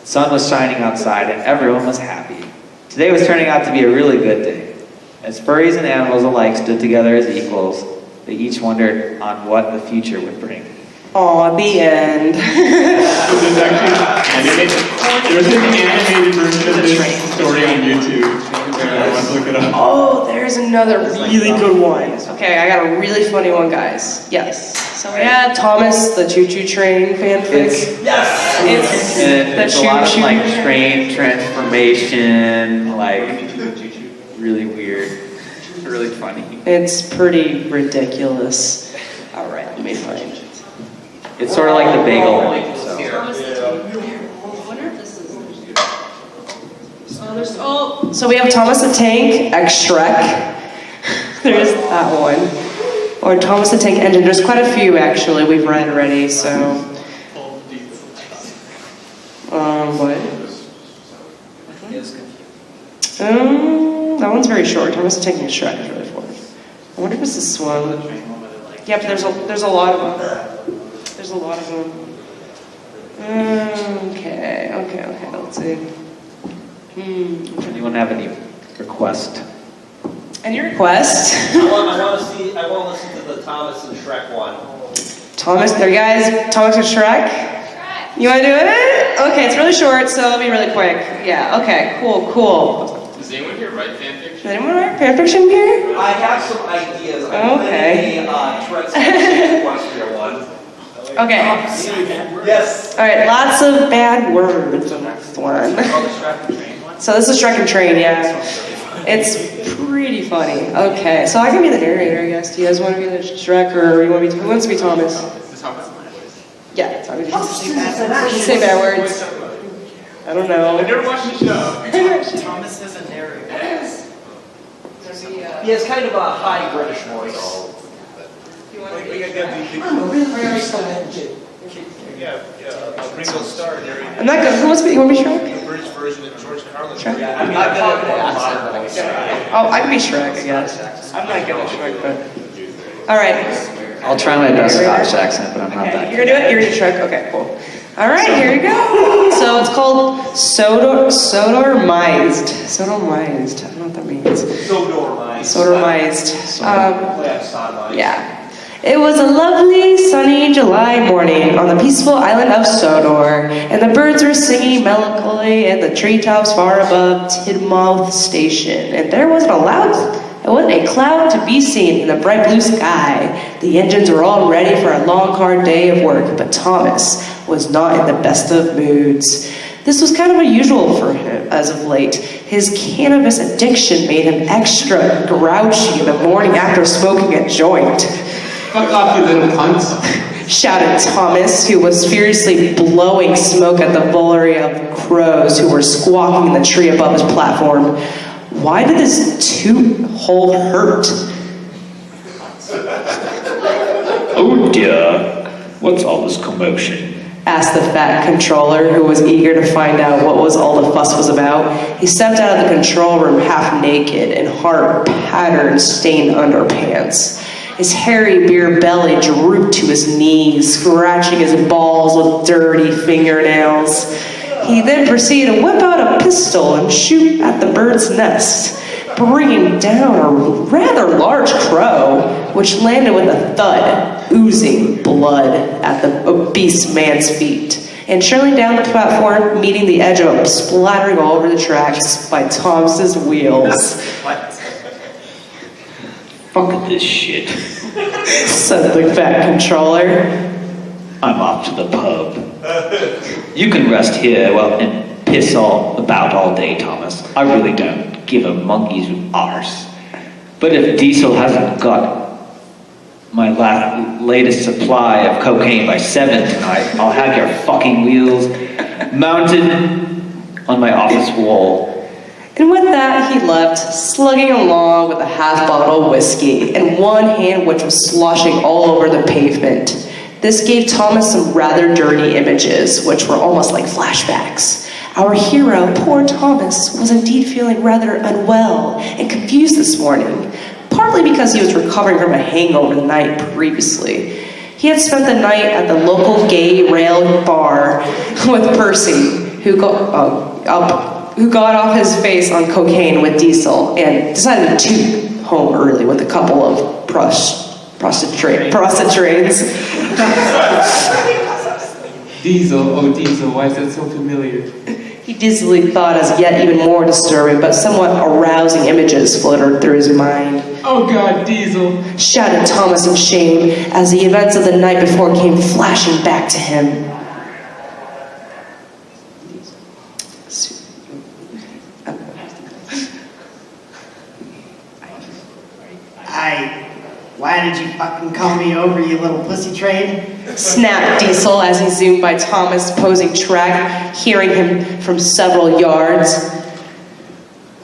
C: The sun was shining outside and everyone was happy. Today was turning out to be a really good day. As furries and animals alike stood together as equals, they each wondered on what the future would bring.
A: Aw, the end.
J: There's actually there's an animated version of this story on YouTube. Let's look it up.
A: Oh, there's another really good one. Okay, I got a really funny one, guys. Yes. So we have Thomas, the choo-choo train fanfic.
C: It's a lot of like train transformation, like really weird, really funny.
A: It's pretty ridiculous. All right, let me find it.
C: It's sort of like the bagel one. So.
D: I wonder if this is.
A: So we have Thomas the Tank, X-Shrek. There's that one. Or Thomas the Tank Engine. There's quite a few actually we've read already, so. What? That one's very short. Thomas the Tank and Shrek is really short. I wonder if it's this one. Yeah, but there's a lot of them. There's a lot of them. Okay, let's see.
C: Anyone have any request?
A: Any request?
B: I want to listen to the Thomas and Shrek one.
A: Thomas and Shrek? You want to do it? Okay, it's really short, so it'll be really quick. Yeah, okay, cool.
G: Does anyone here write fanfiction?
A: Does anyone write fanfiction here?
B: I have some ideas.
A: Okay.
B: Equestria one.
A: Okay.
B: Yes.
A: Alright, lots of bad words in this one. So this is Shrek and Train, yeah. It's pretty funny. Okay, so I can be the narrator, I guess. Do you guys want to be the Shrek, or you want to be, who wants to be Thomas? Yeah, Thomas. Say bad words. I don't know.
J: I never watched the show.
E: Thomas is a narrator.
B: He has kind of a high British voice.
J: Ringo Starr narrated.
A: I'm not good. Who wants to be? You want to be Shrek?
J: The British version
K: version of George Carlin.
A: Shrek?
B: Yeah, I'm not good at the accent, but I can.
A: Oh, I can be Shrek, I guess. I'm not good at Shrek, but... Alright.
C: I'll try my best Scottish accent, but I'm not
A: Okay,
C: that.
A: you're gonna do it? You're gonna do Shrek? Okay, cool. Alright, here you go. So it's called sodomized. Sodomized. I don't know what that means. Sodomized. Yeah. It was a lovely, sunny July morning on the peaceful island of Sodor, and the birds were singing melancholy in the treetops far above Tidmouth Station, and there wasn't a cloud to be seen in the bright blue sky. The engines were all ready for a long, hard day of work, but Thomas was not in the best of moods. This was kind of unusual for him as of late. His cannabis addiction made him extra grouchy in the morning after smoking a joint.
F: Fuck off, you little cunts.
A: Shouted Thomas, who was furiously blowing smoke at the volley of crows who were squawking in the tree above his platform. Why did this toot hole hurt?
L: Oh dear, what's all this commotion?
A: Asked the fat controller, who was eager to find out what all the fuss was about. He stepped out of the control room half naked in heart-patterned stained underpants. His hairy beer belly drooped to his knees, scratching his balls with dirty fingernails. He then proceeded to whip out a pistol and shoot at the bird's nest, bringing down a rather large crow, which landed with a thud, oozing blood at the obese man's feet, and trailing down the platform, meeting the edge of it, splattering all over the tracks by Thomas's wheels.
L: Fuck this shit.
A: Said the fat controller.
L: I'm off to the pub. You can rest here, and piss about all day, Thomas. I really don't give a monkey's arse. But if Diesel hasn't got my latest supply of cocaine by 7 tonight, I'll have your fucking wheels mounted on my office wall.
A: And with that, he left, slugging along with a half-bottle of whiskey in one hand, which was sloshing all over the pavement. This gave Thomas some rather dirty images, which were almost like flashbacks. Our hero, poor Thomas, was indeed feeling rather unwell and confused this morning, partly because he was recovering from a hangover the night previously. He had spent the night at the local gay rail bar with Percy, who got off his face on cocaine with Diesel and decided to toot home early with a couple of prostitutes.
F: Diesel, oh Diesel, why is that so familiar?
A: He dizzily thought as yet even more disturbing but somewhat arousing images floated through his mind.
F: Oh God, Diesel!
A: Shouted Thomas in shame as the events of the night before came flashing back to him.
E: Why did you fucking call me over, you little pussy train?
A: Snapped Diesel as he zoomed by Thomas posing track, hearing him from several yards.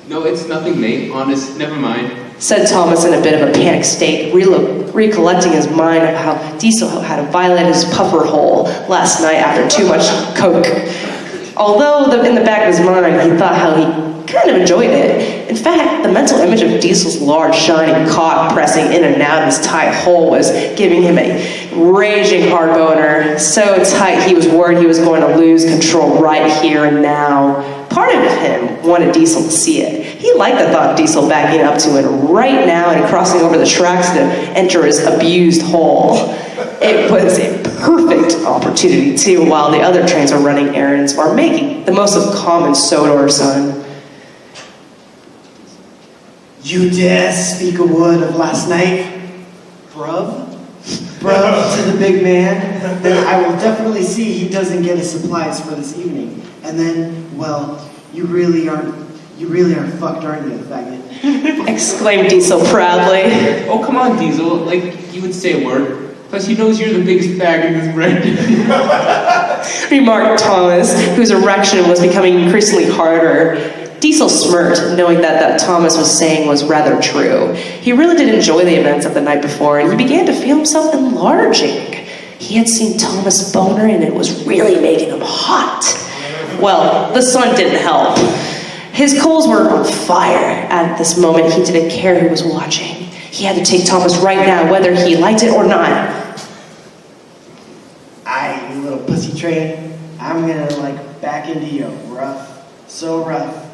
F: No, it's nothing, mate. Honest, never mind.
A: Said Thomas in a bit of a panic state, recollecting his mind of how Diesel had violated his puffer hole last night after too much coke. Although in the back of his mind, he thought how he kind of enjoyed it. In fact, the mental image of Diesel's large, shining cock pressing in and out of his tight hole was giving him a raging hard boner, so tight he was worried he was going to lose control right here and now. Part of him wanted Diesel to see it. He liked the thought of Diesel backing up to it right now and crossing over the tracks to enter his abused hole. It was a perfect opportunity, too, while the other trains were running errands or making the most of common Sodor son.
E: You dare speak a word of last night, bruv? Bruv to the big man? Then I will definitely see he doesn't get his supplies for this evening. And then, well, you really are fucked, aren't you, faggot?
A: Exclaimed Diesel proudly.
F: Oh, come on, Diesel. Like, you would say a word. Plus, he knows you're the biggest fag in this bread.
A: Remarked Thomas, whose erection was becoming increasingly harder. Diesel smirked, knowing that Thomas was saying was rather true. He really did enjoy the events of the night before, and he began to feel himself enlarging. He had seen Thomas' boner, and it was really making him hot. Well, the sun didn't help. His coals were on fire. At this moment, he didn't care who was watching. He had to take Thomas right now, whether he liked it or not.
E: Aye, you little pussy train. I'm gonna back into you rough, so rough,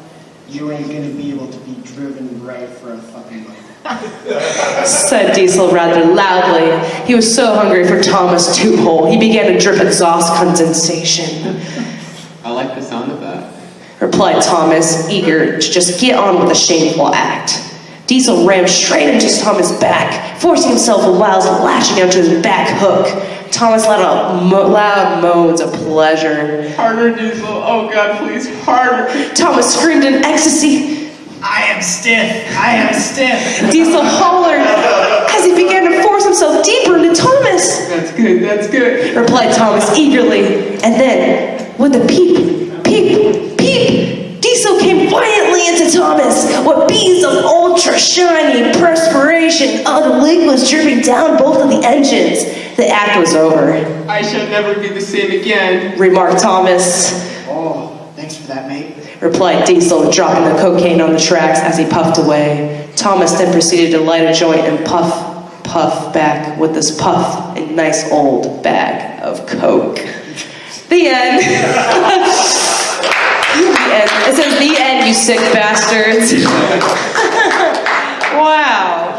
E: you ain't gonna be able to be driven right for a fucking moment.
A: Said Diesel rather loudly. He was so hungry for Thomas' tube-hole, he began to drip exhaust condensation.
I: I like the sound of that.
A: Replied Thomas, eager to just get on with the shameful act. Diesel rammed straight into Thomas' back, forcing himself while lashing onto his back hook. Thomas let out loud moans of pleasure.
I: Harder, Diesel. Oh God, please, harder.
A: Thomas screamed in ecstasy.
E: I am stiff. I am stiff.
A: Diesel hollered as he began to force himself deeper into Thomas.
I: That's good, that's good.
A: Replied Thomas eagerly. And then, with a peep, peep, peep, Diesel came violently into Thomas. With beads of ultra shiny perspiration, the liquid was dripping down both of the engines. The act was over.
I: I shall never be the same again.
A: Remarked Thomas.
E: Oh, thanks for that, mate.
A: Replied Diesel, dropping the cocaine on the tracks as he puffed away. Thomas then proceeded to light a joint and puff back with this puff a nice old bag of coke. The end. The end. It says the end, you sick bastards. Wow.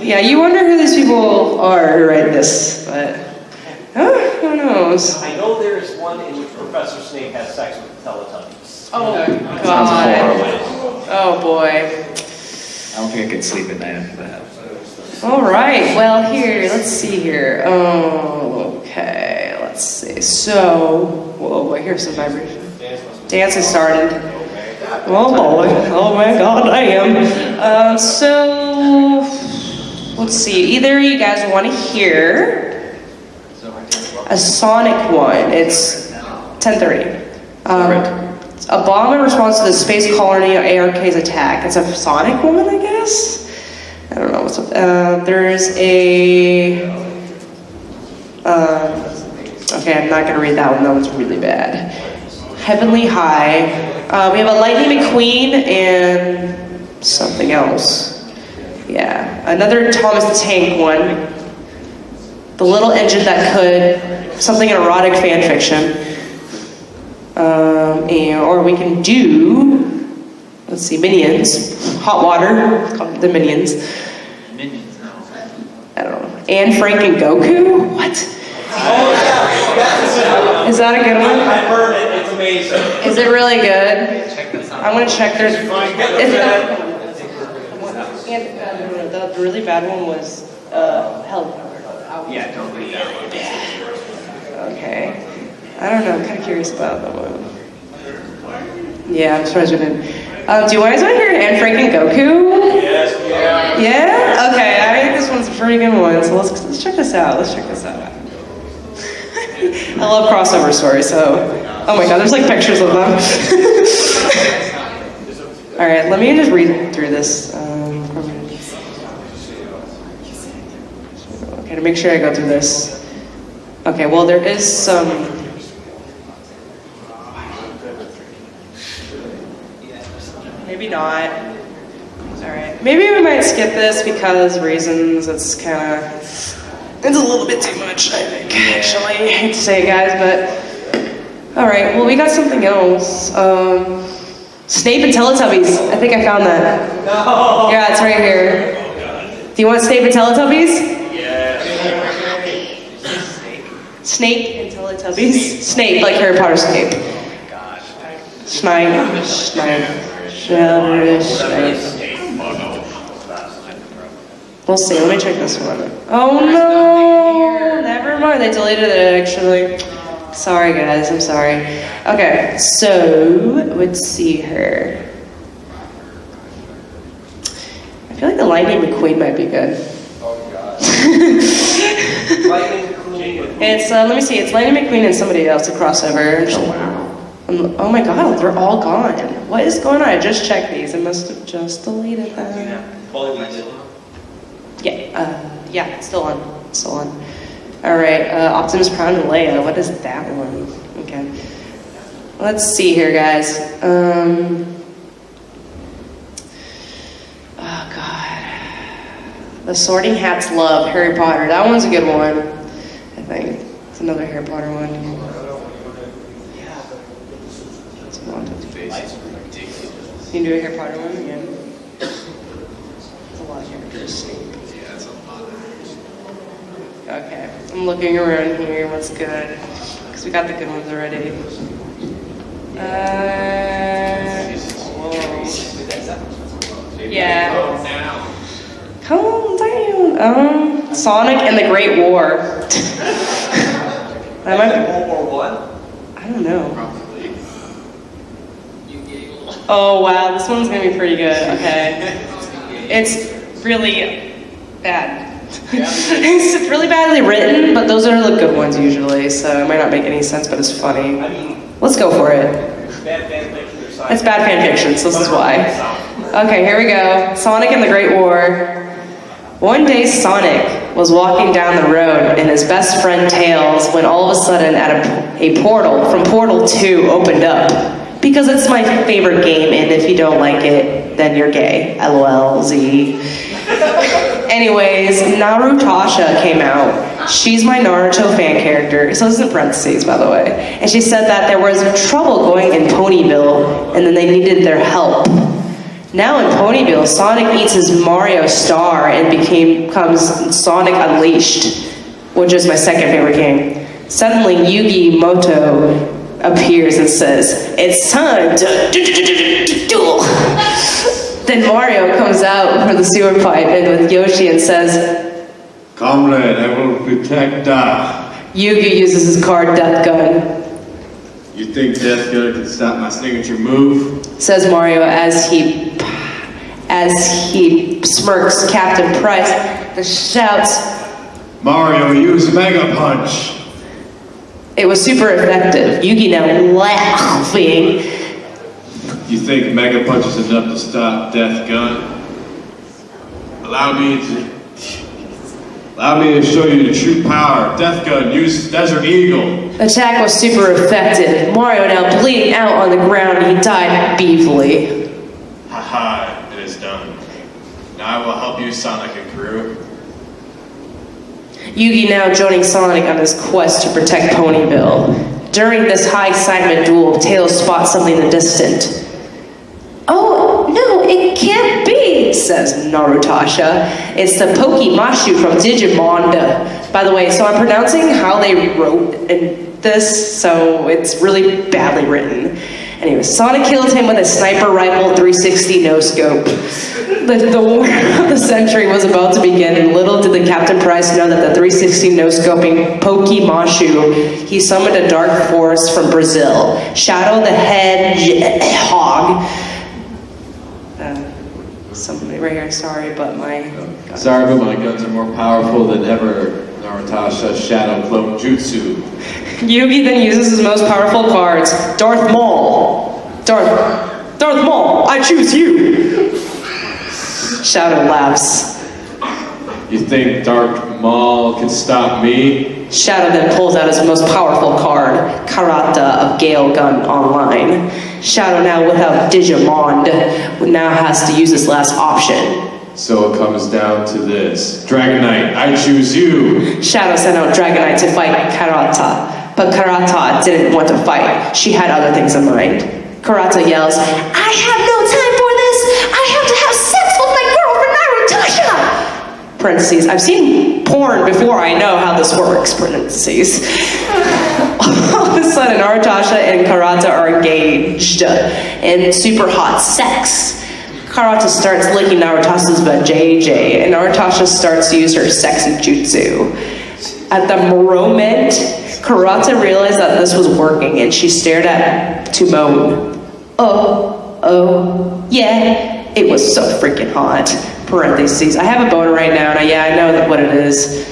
A: Yeah, you wonder who these people are who write this, but who knows?
B: I know there is one in which Professor Snape has sex with the Teletubbies.
A: Oh,
C: Sounds
A: God.
C: horrible.
A: Oh, boy.
C: I don't think I could sleep at night after that.
A: All right, well, here, let's see here. Okay, let's see. So, whoa, I hear some vibration. Dancing started. Oh, boy. Oh, my God, I am. So, let's see. Either you guys want to hear a sonic one. It's 10:30. A bomb in response to the space colony ARK's attack. It's a sonic one, I guess? I don't know what's up. There's a... okay, I'm not going to read that one. That one's really bad. Heavenly High. We have a Lightning McQueen and something else. Yeah. Another Thomas the Tank one. The Little Engine That Could. Something erotic fan fiction. Or we can do, let's see, Minions. Hot Water, the Minions.
I: Minions, no.
A: I don't know. Anne, Frank, and Goku? What?
B: Oh, yeah.
A: Is that a good one?
B: I've heard it. It's amazing.
A: Is it really good?
I: Check this out.
A: I'm going to check. There's... The really bad one was Helicopter.
I: Yeah, don't read that one.
A: Okay. I don't know. I'm kind of curious about that one. Yeah, I'm surprised we didn't. Do you guys want to hear Anne, Frank, and Goku?
B: Yes, yeah.
A: Yeah? Okay, I think this one's a pretty good one, so let's check this out. Let's check this out. I love crossover stories, so... Oh my god, there's like pictures of them. Alright, let me just read through this. Okay, to make sure I go through this. Okay, well there is some... Maybe not. Alright. Maybe we might skip this because reasons. It's kind of... It's a little bit too much, I think, actually. I hate to say it, guys, but... Alright, well, we got something else. Snape and Teletubbies. I think I found that.
B: No.
A: Yeah, it's right here. Do you want Snape and Teletubbies?
B: Yeah.
A: Snape and Teletubbies? Snape, like Harry Potter Snape. Snape. We'll see. Let me check this one. Oh no! Never mind. They deleted it actually. Sorry, guys. I'm sorry. Okay, so let's see here. I feel like the Lightning McQueen might be good.
B: Oh god. Lightning McQueen.
A: It's let me see. It's Lightning McQueen and somebody else. A crossover. Oh my god, they're all gone. What is going on? I just checked these. I must have just deleted them. Yeah, it's still on. It's still on. Alright, Optimus Prime and Leia. What is that one? Okay. Let's see here, guys. Oh, God. The Sorting Hat's Love, Harry Potter. That one's a good one, I think. It's another Harry Potter one. That's a lot of space. You can do a Harry Potter one again. That's a lot of characters.
G: Yeah, that's a lot.
A: Okay, I'm looking around here. What's good? Because we got the good ones already. Whoa. Yeah. Calm down. Sonic and the Great War. That might be
B: World War I?
A: I don't know. Oh wow, this one's gonna be pretty good. Okay. It's really bad. It's really badly written, but those are the good ones usually, so it might not make any sense, but it's funny. Let's go for it.
B: Bad fan fiction or science?
A: It's bad fan fiction, so this is why. Okay, here we go. Sonic and the Great War. One day Sonic was walking down the road in his best friend Tails when all of a sudden a portal from Portal 2 opened up. Because it's my favorite game, and if you don't like it, then you're gay. LOLZ. Anyways, Narutasha came out. She's my Naruto fan character, so this is in parentheses, by the way. And she said that there was trouble going in Ponyville, and then they needed their help. Now in Ponyville, Sonic eats his Mario Star and becomes Sonic Unleashed, which is my second favorite game. Suddenly, Yugi Moto appears and says, "It's time to duel." Then Mario comes out from the sewer pipe and with Yoshi and says,
K: "Comrade, I will protect Da."
A: Yugi uses his card Death Gun.
K: You think Death Gun can stop my signature move?
A: Says Mario as he smirks. Captain Price shouts,
K: "Mario, use Mega Punch."
A: It was super effective. Yugi now laughing.
K: You think Mega Punch is enough to stop Death Gun? Allow me to show you the true power. Death Gun, use Desert Eagle.
A: Attack was super effective. Mario now bleeding out on the ground. He died beefly.
K: Haha, it is done. Now I will help you, Sonic and crew.
A: Yugi now joining Sonic on his quest to protect Ponyville. During this high excitement duel, Tails spots something in the distance. "Oh, no, it can't be," says Narutasha. "It's the Pokemashu from Digimon." By the way, so I'm pronouncing how they wrote in this, so it's really badly written. Anyway, Sonic killed him with a sniper rifle 360 no-scope. The war of the century was about to begin, and little did the Captain Price know that the 360 no-scoping Pokemashu, he summoned a dark force from Brazil. Shadow the Hedgehog. Somebody right here, sorry, but my...
K: Sorry, but my guns are more powerful than ever. Narutasha's Shadow Clone Jutsu.
A: Yugi then uses his most powerful cards. Darth Maul. Darth Maul, I choose you. Shadow laughs.
K: You think Darth Maul can stop me?
A: Shadow then pulls out his most powerful card, Karata of Gale Gun Online. Shadow now without Digimon now has to use his last option.
K: So it comes down to this. Dragonite, I choose you.
A: Shadow sent out Dragonite to fight Karata, but Karata didn't want to fight. She had other things in mind. Karata yells, "I have no time for this! I have to have sex with my girlfriend Narutasha!" Parentheses, I've seen porn before I know how this works, parentheses. All of a sudden, Narutasha and Karata are engaged in super hot sex. Karata starts licking Narutasha's vajayjay, and Narutasha starts to use her sexy jutsu. At the moment, Karata realized that this was working, and she stared at Timon. Oh, yeah, it was so freaking hot. Parentheses. I have a boner right now, and I know what it is.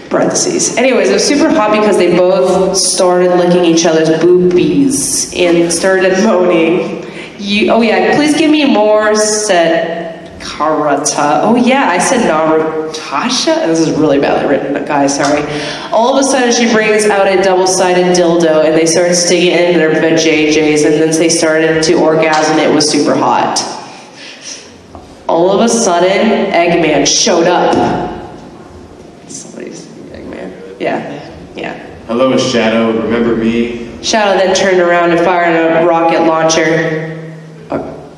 A: Parentheses. Anyways, it was super hot because they both started licking each other's boobies and started moaning. Oh yeah, please give me more, said Karata. Oh yeah, I said Narutasha. This is really badly written, but guys, sorry. All of a sudden, she brings out a double-sided dildo, and they start sticking it into their vajayjays, and then they started to orgasm. It was super hot. All of a sudden, Eggman showed up. Somebody's Eggman. Yeah.
K: Hello, Shadow. Remember me?
A: Shadow then turned around and fired a rocket launcher.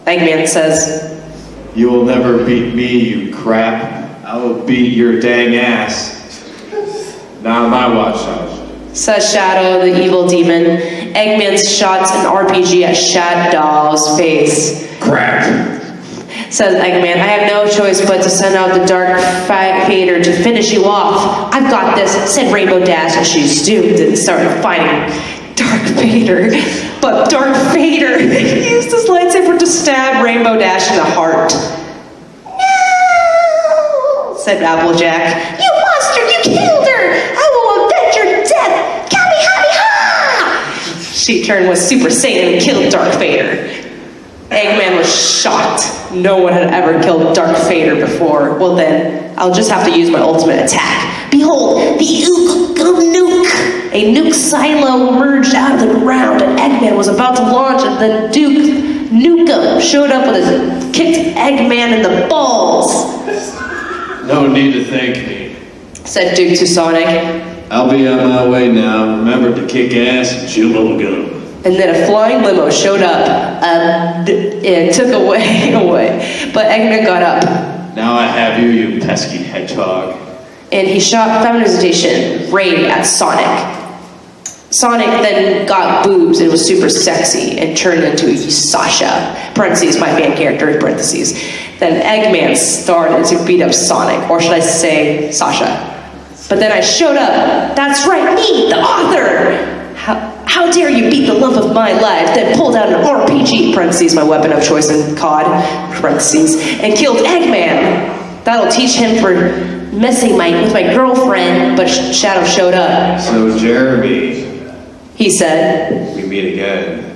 A: Eggman says,
K: You will never beat me, you crap. I will beat your dang ass. Not on my watch,
A: says Shadow, the evil demon. Eggman shots an RPG at Shadow's face.
K: Crap.
A: Says Eggman, I have no choice but to send out the Dark Fader to finish you off. I've got this, said Rainbow Dash, and she zoomed and started fighting Dark Vader. But Dark Vader used his lightsaber to stab Rainbow Dash in the heart. No, said Applejack. You monster, you killed her! I will avenge your death! Kamehameha! She turned with Super Saiyan and killed Dark Vader. Eggman was shocked. No one had ever killed Dark Vader before. Well then, I'll just have to use my ultimate attack. Behold, the Ook Nuke! A nuke silo emerged out of the ground, and Eggman was about to launch, and the Duke Nukem showed up with a kicked Eggman in the balls.
K: No need to thank me,
A: said Duke to Sonic.
K: I'll be on my way now. Remember to kick ass and chew bubblegum.
A: And then a flying limo showed up and took away. But Eggman got up.
K: Now I have you, you pesky hedgehog.
A: And he shot feminization Ray at Sonic. Sonic then got boobs and was super sexy and turned into Sasha, parentheses, my fan character, parentheses. Then Eggman started to beat up Sonic, or should I say Sasha. But then I showed up. That's right, me, the author! How dare you beat the love of my life, then pulled out an RPG, parentheses, my weapon of choice in COD, parentheses, and killed Eggman. That'll teach him for messing with my girlfriend, but Shadow showed up.
K: So, Jeremy,
A: he said,
K: we meet again.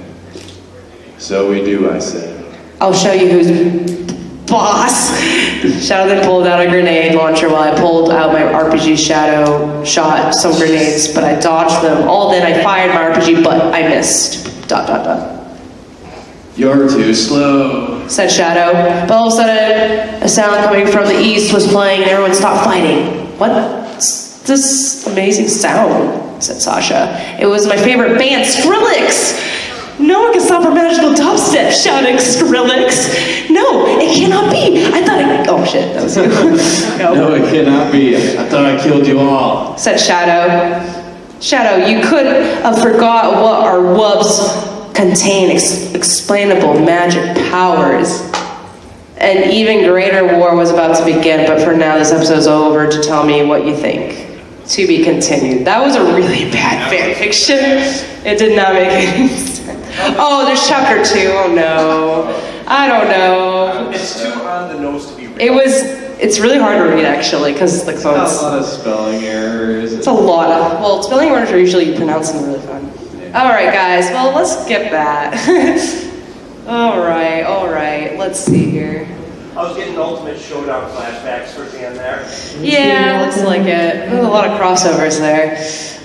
K: So we do, I said.
A: I'll show you who's boss. Shadow then pulled out a grenade launcher while I pulled out my RPG. Shadow shot some grenades, but I dodged them. All then I fired my RPG, but I missed. ...
K: You're too slow,
A: said Shadow. But all of a sudden, a sound coming from the east was playing and everyone stopped fighting. What's this amazing sound? Said Sasha. It was my favorite band, Skrillex! No one can stop our magical dubstep, shouting Skrillex. No, it cannot be. I thought it... Oh shit, that was you.
K: No, it cannot be. I thought I killed you all,
A: said Shadow. Shadow, you could have forgot what our wubs contain, explainable magic powers. An even greater war was about to begin, but for now this episode's over to tell me what you think. To be continued. That was a really bad fanfiction. It did not make any sense. Oh, there's chapter 2. Oh no. I don't know.
B: It's too on the nose to be read.
A: It's really hard to read actually, because the quotes.
K: It's a lot of spelling errors.
A: It's a lot of, well, spelling errors are usually pronouncing really fun. Yeah. Alright guys, well let's skip that. Alright, let's see here.
B: I was getting Ultimate Showdown flashbacks towards the end there.
A: Yeah, looks like it. There's a lot of crossovers there.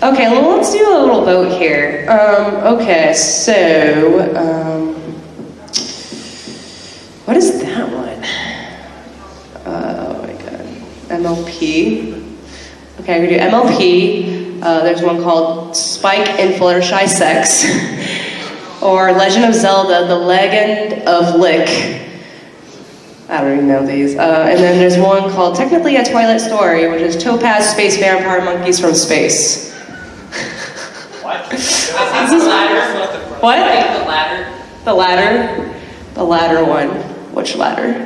A: Okay, well, let's do a little vote here. Okay, so, what is that one? Oh my god. MLP. Okay, I'm gonna do MLP. There's one called Spike and Fluttershy Sex. Or Legend of Zelda, The Legend of Lick. I don't even know these. And then there's one called Technically a Twilight Story, which is Topaz Space Vampire Monkeys from Space.
I: What? The ladder.
A: What?
I: The ladder.
A: The ladder? The ladder one. Which ladder?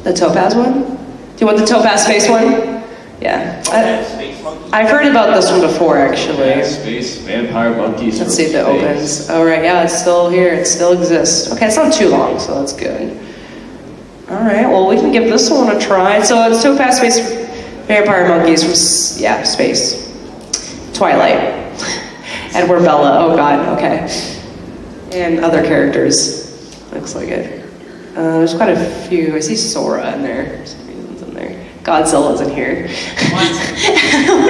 A: The Topaz one? Do you want the Topaz Space one? Yeah. I've heard about this one before, actually.
K: Space Vampire Monkeys.
A: Let's see if it opens. Oh, right, yeah, it's still here. It still exists. Okay, it's not too long, so that's good. Alright, well, we can give this one a try. So it's Topaz Space Vampire Monkeys from, space. Twilight. Edward Bella, oh god, okay. And other characters. Looks like it. There's quite a few. I see Sora in there. Some reasons in there. Godzilla's in here. Oh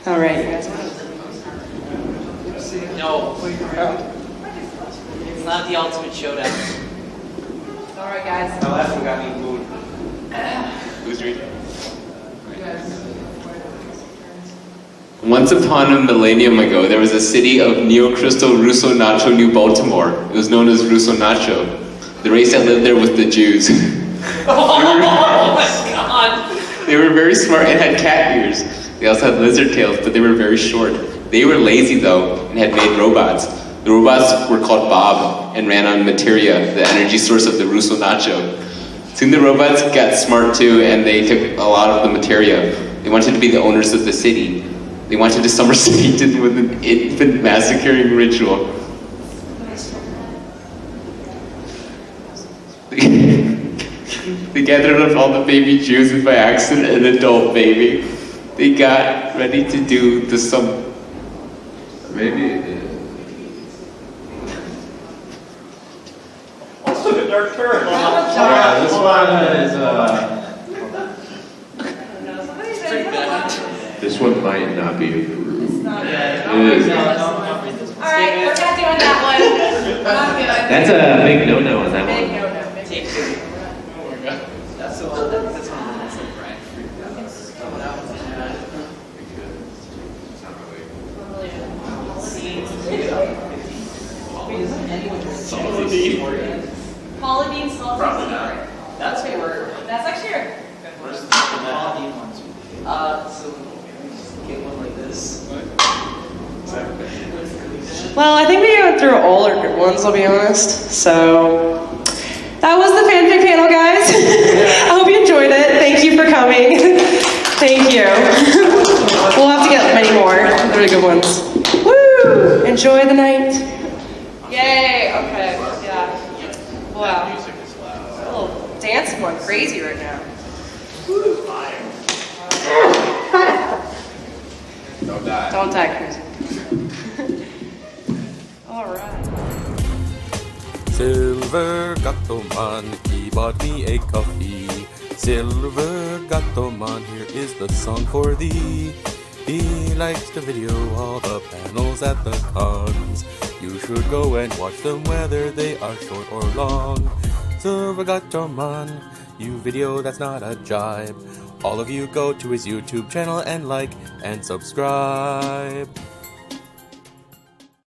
A: no! All right, you guys.
I: No. It's not the ultimate showdown.
D: All right, guys.
B: My last one got me food.
F: Who's reading? Once upon a millennium ago, there was a city of Neo-Crystal Russo Nacho, New Baltimore. It was known as Russo Nacho. The race that lived there was the Jews.
I: Oh my god!
F: They were very smart and had cat ears. They also had lizard tails, but they were very short. They were lazy though, and had made robots. The robots were called Bob and ran on materia, the energy source of the Russo Nacho. Soon the robots got smart too, and they took a lot of the materia. They wanted to be the owners of the city. They wanted to summer Satan with an infant massacring ritual. They gathered up all the baby Jews and by accident an adult baby. They got ready to do the
K: Maybe.
B: Also, the dark turret.
K: Yeah, this one is. This one might not be approved.
D: Not
K: It is.
D: All right, we're not doing that one. Not good.
L: That's a big no-no on that
D: Big
L: one.
D: no-no. Big
I: Take two. That's the one that's one that's like right.
D: Paula Bean salt.
I: Probably not. That's favorite.
D: That's actually your.
I: Where's the Paula Bean ones? So get one like this.
A: Well, I think we went through all our good ones, I'll be honest. So, that was the fanfic panel, guys. I hope you enjoyed it. Thank you for coming. Thank you. We'll have to get many more. They're really good ones. Woo! Enjoy the night. Yay! Okay. Yeah. Wow. A little dance going crazy right now.
K: Don't die.
A: Don't die, Crazy. All right.
M: Silver Gatoman, he bought me a coffee. Silver Gatoman, here is the song for thee. He likes to video all the panels at the cons. You should go and watch them whether they are short or long. Silver Gatoman, you video that's not a jibe. All of you go to his YouTube channel and like and subscribe.